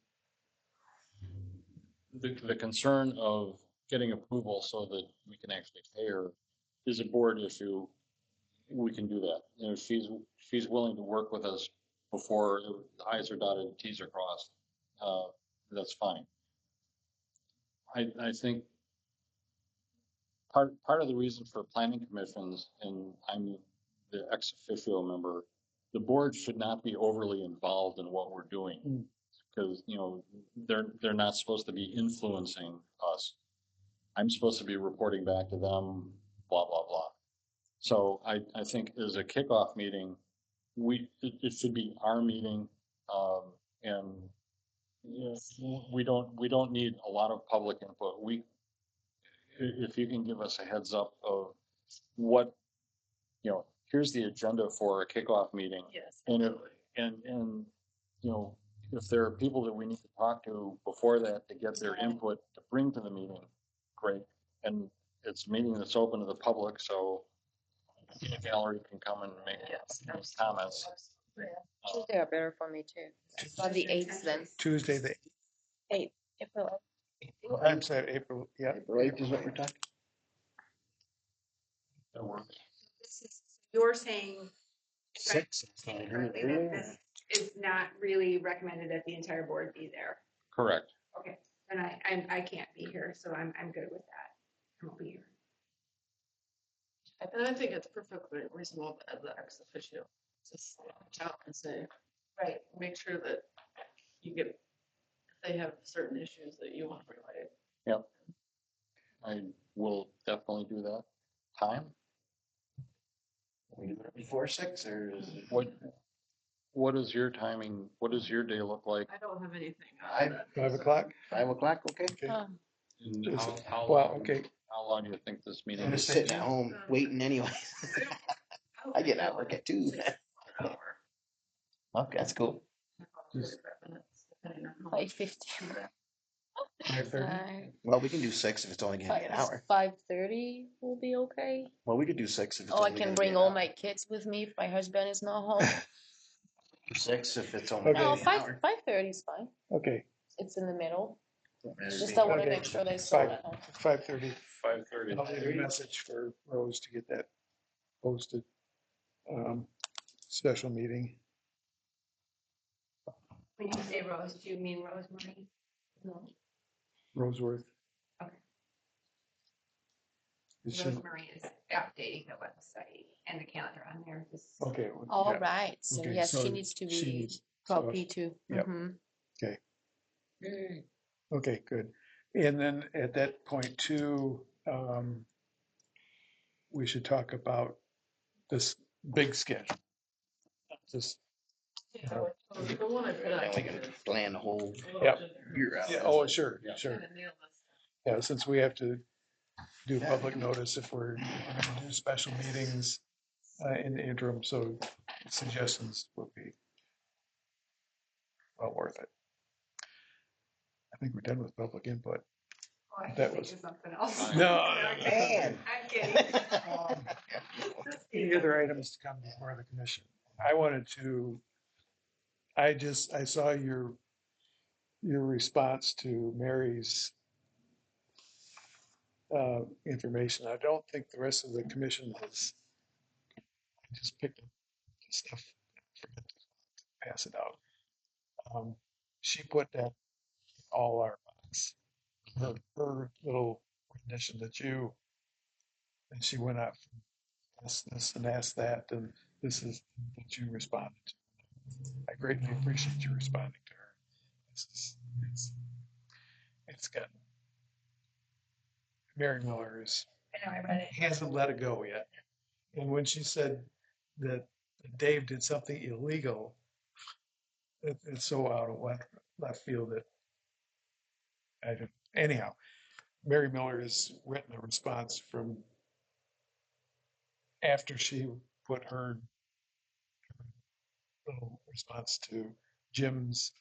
the concern of getting approval so that we can actually pay her is a board issue. We can do that. You know, she's willing to work with us before the i's are dotted and t's are crossed. That's fine. I think part of the reason for planning commissions, and I'm the ex officio member, the board should not be overly involved in what we're doing. Because, you know, they're not supposed to be influencing us. I'm supposed to be reporting back to them, blah, blah, blah. So I think as a kickoff meeting, it should be our meeting, and you know, we don't need a lot of public input. If you can give us a heads up of what, you know, here's the agenda for a kickoff meeting. Yes. And if, absolutely. and, you know, if there are people that we need to talk to before that to get their input to bring to the meeting, great. And it's a meeting that's open to the public, so the gallery can come and make Yes. comments. Tuesday are better for me too. About the 8th then. Tuesday, the, 8th, April. I'm sorry, April, yeah. April 8th is what we're talking. That works. You're saying Six. correctly that this is not really recommended that the entire board be there. Correct. Okay, then I can't be here, so I'm good with that. I won't be here. And I think it's perfectly reasonable as the ex officio, just reach out and say, Right. make sure that you get, if they have certain issues that you want to relay. Yep. I will definitely do that. Time? We do it before 6 or is it? What is your timing? What does your day look like? I don't have anything. 5 o'clock? 5 o'clock, okay? Um, And Is how- it- how well, long- okay. How long do you think this meeting I'm is? just sitting at home waiting anyway. I get out of work at 2. Okay, that's cool. 5:50. 5:30? Well, we can do 6 if it's only gonna be an hour. 5:30 will be okay. Well, we could do 6 if it's Oh, I only can gonna bring be an all hour. my kids with me if my husband is not home. 6 if it's only Okay. No, gonna be an 5 hour. 5:30 is fine. Okay, It's in the middle. Just I want to Okay. make sure they saw Five. that. 5:30. 5:30. I'll leave a message for Rose to get that posted. Special meeting. When you say Rose, do you mean Rosemary? No. Roseworth. Okay. Is she- Rosemary is updating the website and the calendar on there. Just Okay. well, All yeah, right. So okay, yes, so she needs to she be needs- so copy too. Yep. Mhm. Okay. Mm. Okay, good. And then at that point too, we should talk about this big schedule. Just, The one I put Yeah, out. we can plan the whole Yep. year out. yeah, oh, sure, Yeah. sure. Kinda nail this. Yeah, since we have to do public notice if we're gonna do special meetings in the interim, so suggestions would be well worth it. I think we're done with public input. Oh, I That think was- of something else. No. Man. I'm kidding. Any other items to come before the commission? I wanted to, I saw your response to Mary's information. I don't think the rest of the commission has, I just picked up stuff, forget to pass it out. She put that in all our box, her little rendition that you, and she went out from this and asked that, and this is that you responded to. I greatly appreciate you responding to her. It's got, Mary Miller I know, I read it. hasn't let it go yet. And when she said that Dave did something illegal, it's so out of left field that I don't, anyhow, Mary Miller has written a response from after she put her little response to Jim's,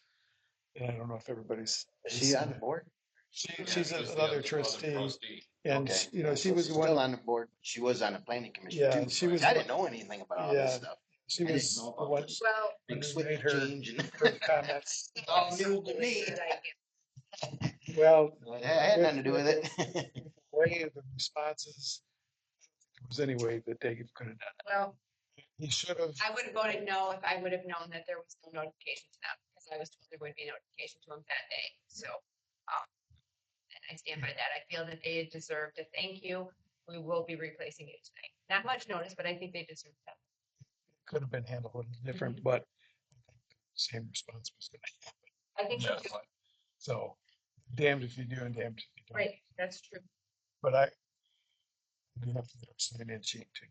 and I don't know if everybody's. Is she on the board? She's the another other trustee, and Okay. you know, Yeah, she so was she's the one. still on the board. She was on the planning commission Yeah, too. she was I the didn't know anything about all Yeah. this stuff. She I didn't was know the about one this Well, big who switch made her, change and her comments. it's all new to me. Well, I had nothing to do with it. way of the responses, it was any way that they could have done well, it. He should have. I would have voted no if I would have known that there was no notification to them, because I was told there would be notification to them that day, so. And I stand by that. I feel that they deserve to thank you. We will be replacing you tonight. Not much notice, but I think they deserve that. Could have been handled a little different, but same response was going to happen. I think so Yeah. too. So damned if you do and damned if you don't. Right, that's true. But I do have to get our sign-in sheet too.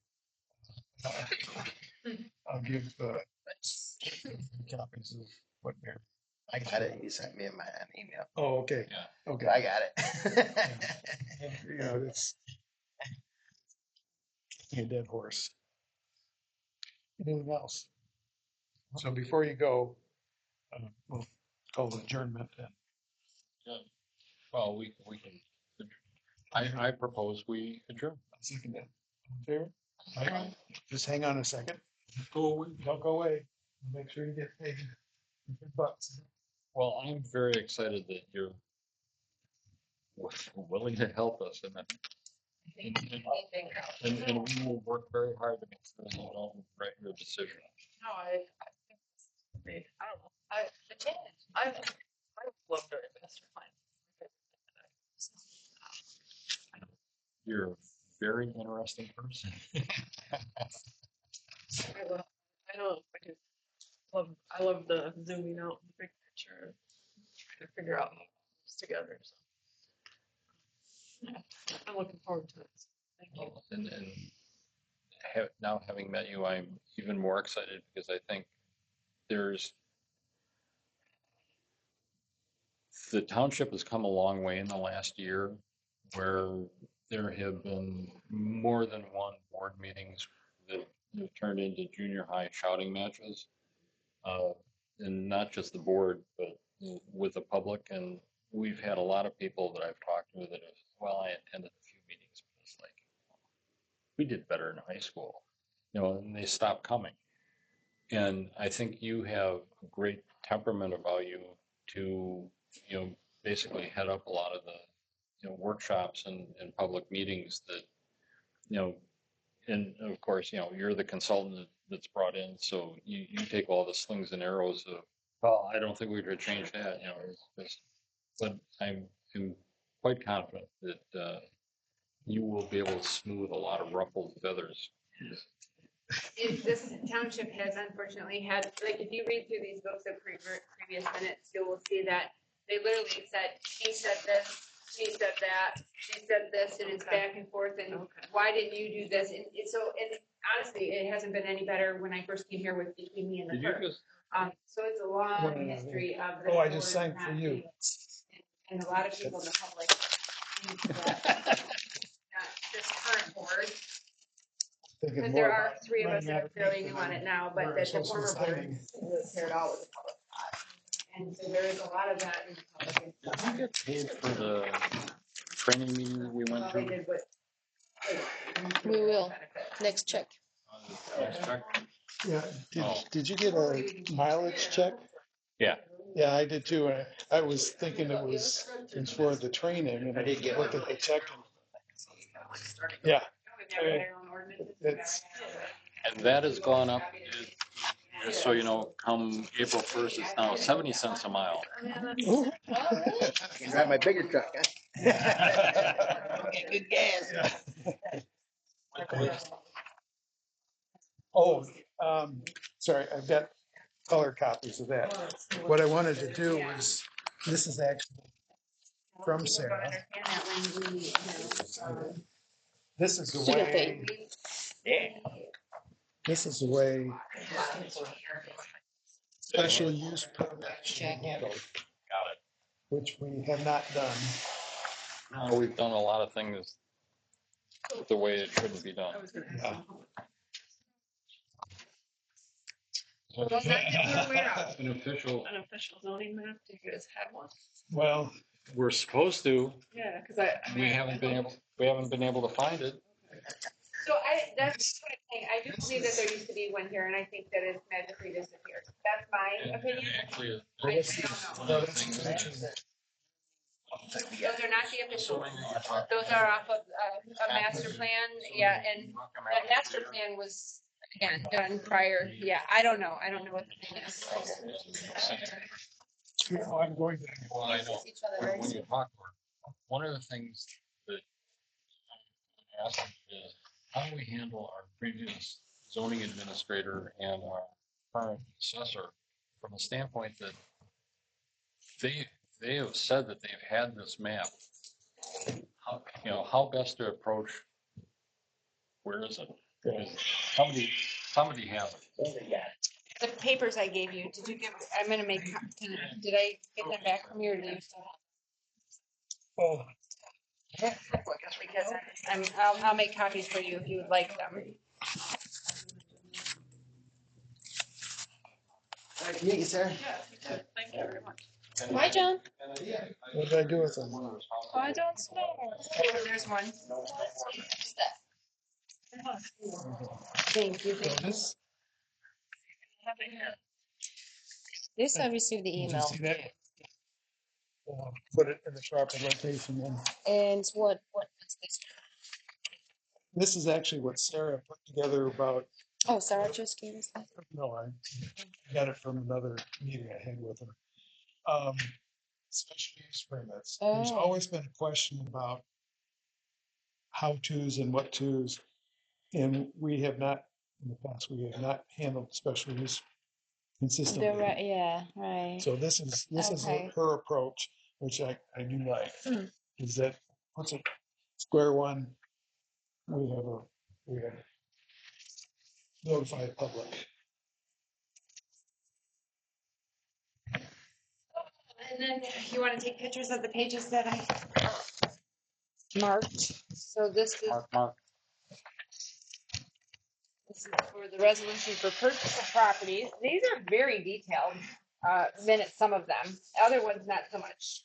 I'll give copies of what Mary. I got it. You sent me an email. Oh, okay. Yeah. Okay. I got it. And, you know, it's a dead horse. Anything else? So before you go, we'll call adjournment then. Well, we can, I propose we adjourn. I'll second that. All in favor? Aye. Just hang on a second. Go away. Don't go away. Make sure you get paid. Good bucks. Well, I'm very excited that you're willing to help us and and we will work very hard to make sure you don't regret your decision. No, I think it's great. I don't know. I love doing master plan. You're a very interesting person. I love the zooming out the big picture, trying to figure out how it's together. So yeah, I'm looking forward to it. Thank you. And now having met you, I'm even more excited because I think the township has come a long way in the last year where there have been more than one board meetings that have turned into junior high shouting matches. And not just the board, but with the public. And we've had a lot of people that I've talked to that have, well, I attended a few meetings, but it's like, we did better in high school, and they stopped coming. And I think you have a great temperament about you to, basically head up a lot of the, workshops and public meetings that, and of course, you're the consultant that's brought in, so you take all the slings and arrows of, well, I don't think we could change that, but I'm quite confident that you will be able to smooth a lot of ruffled feathers. This township has unfortunately had, like, if you read through these books of previous minutes, you will see that they literally said, he said this, she said that, she said this, and it's back and forth, and why didn't you do this? And honestly, it hasn't been any better when I first came here with between me and the Did you clerk. just, So it's a long history of the. Oh, I just board signed for not you. being- And a lot of people in the public. think that, this current board, Thinking because more there are about three of us that are running fairly out of new on it now, where but I'm that the supposed to be former board signing. was paired out with the public. And so there is a lot of that in the public. did you get paid for the training meeting that we went Well, they to? did what. We will. Next check. Next check? Yeah, Oh. did you get a mileage check? Yeah. Yeah, I did too. And I was thinking it's for the training and I did get looked one. at the check. Yeah, it's, And that has gone up, just so you know, come April 1st, it's now 70 cents a mile. ooh. Can drive my bigger truck, huh? Get good gas. Oh, sorry, I've got color copies of that. What I wanted to do was, this is actually from Sarah. This is the She got way, this is the way special use permit should be handled. Got it. which we have not done. No, we've done a lot of things the way it shouldn't be done. I was gonna Yeah. ask. Well, not that we're aware of. An official. An official zoning map, do you guys have one? Well, We're supposed to. Yeah, because I We mean, haven't been able to find it. So that's what I'm saying, I do believe that there used to be one here, and I think that it's magically disappeared. That's my opinion. Actually, I well, that's, don't know. no, that's actually, Those are not the official, those are off of a master plan, yeah, and that master plan was, again, done prior, yeah, I don't know what the thing is. I'm going to. Well, I know, Each other very when you talk to her, one of the things that I asked is, how do we handle our previous zoning administrator and our current assessor from a standpoint that they have said that they've had this map. How best to approach, where is it? Because somebody has it. The papers I gave you, did you give, I'm gonna make, did I get them back from you, or do you still Oh, have? Because I'll make copies for you if you would like them. Nice to meet you, sir. yeah, thank you very much. Bye, John. what did I do with them? I don't know. There's one. Thank you. So this, This I received the did you email. see that? Put it in the proper location then. And what is this? This is actually what Sarah put together about, Oh, Sarah just gave us that. no, I got it from another meeting I had with her. Special use permits. There's Oh. always been a question about how-tos and what-tos. And we have not, in the past, we have not handled special use consistently. Yeah, right. So this is Okay. her approach, which I do like, Hmm. is that once it square one, we have notified public. And then you wanna take pictures of the pages that I marked, so this is. Mark. This is for the resolution for purchase of properties. These are very detailed, minutes, some of them. Other ones, not so much.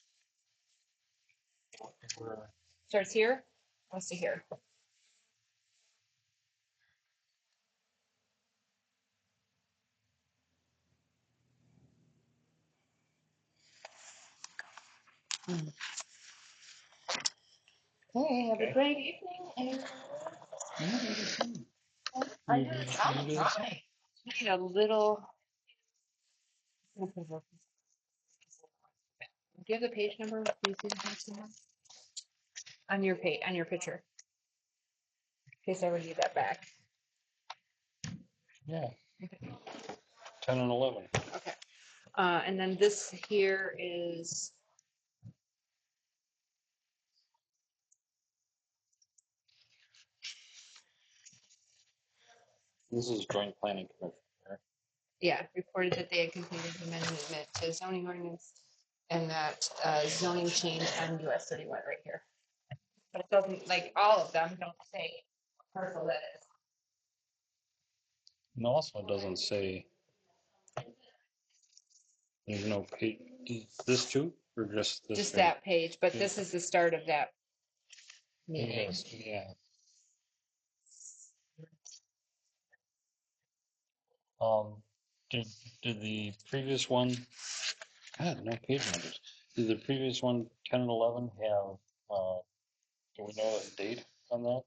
Starts here, goes to here. Okay, have a great evening. And I know it's out. Need a little. Give the page number. Do you see the page number? On your page, on your picture. In case I ever need that back. Yeah. 10 and 11. Okay. And then this here is. This is joint planning commission. Right? Yeah, reported that they had completed the amendment to zoning ordinance and that zoning change on US 31 right here. But it doesn't, like, all of them don't say what parcel that is. And also it doesn't say, there's no page, this too, or just this? Just thing? that page, but this is the start of that meeting. Yes, yeah. Did the previous one, God, no page numbers. Did the previous one, 10 and 11, have, do we know a date on that?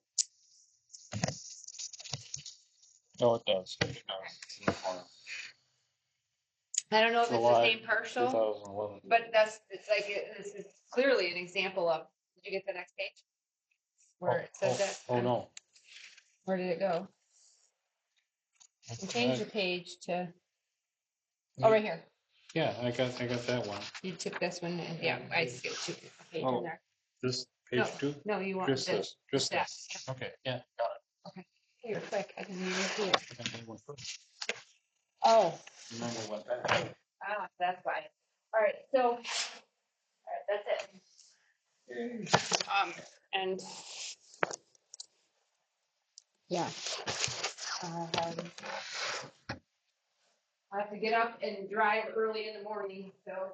No, it does. I don't know if it's the July same parcel, 2011. but it's like, this is clearly an example of, did you get the next page? Where it says that? Oh, no. Where did it go? You changed the page to, oh, right here. Yeah, I got that one. You took this one and, yeah, I skipped two, a page Oh. in there. This page No, 2? No, you want Just this. this, just that. this. Okay, yeah, got it. You're quick, I didn't even see it. I got that one first. Oh, Remember what that. that's why. All right, so, all right, That's it. And yeah. I have to get up and drive early in the morning, so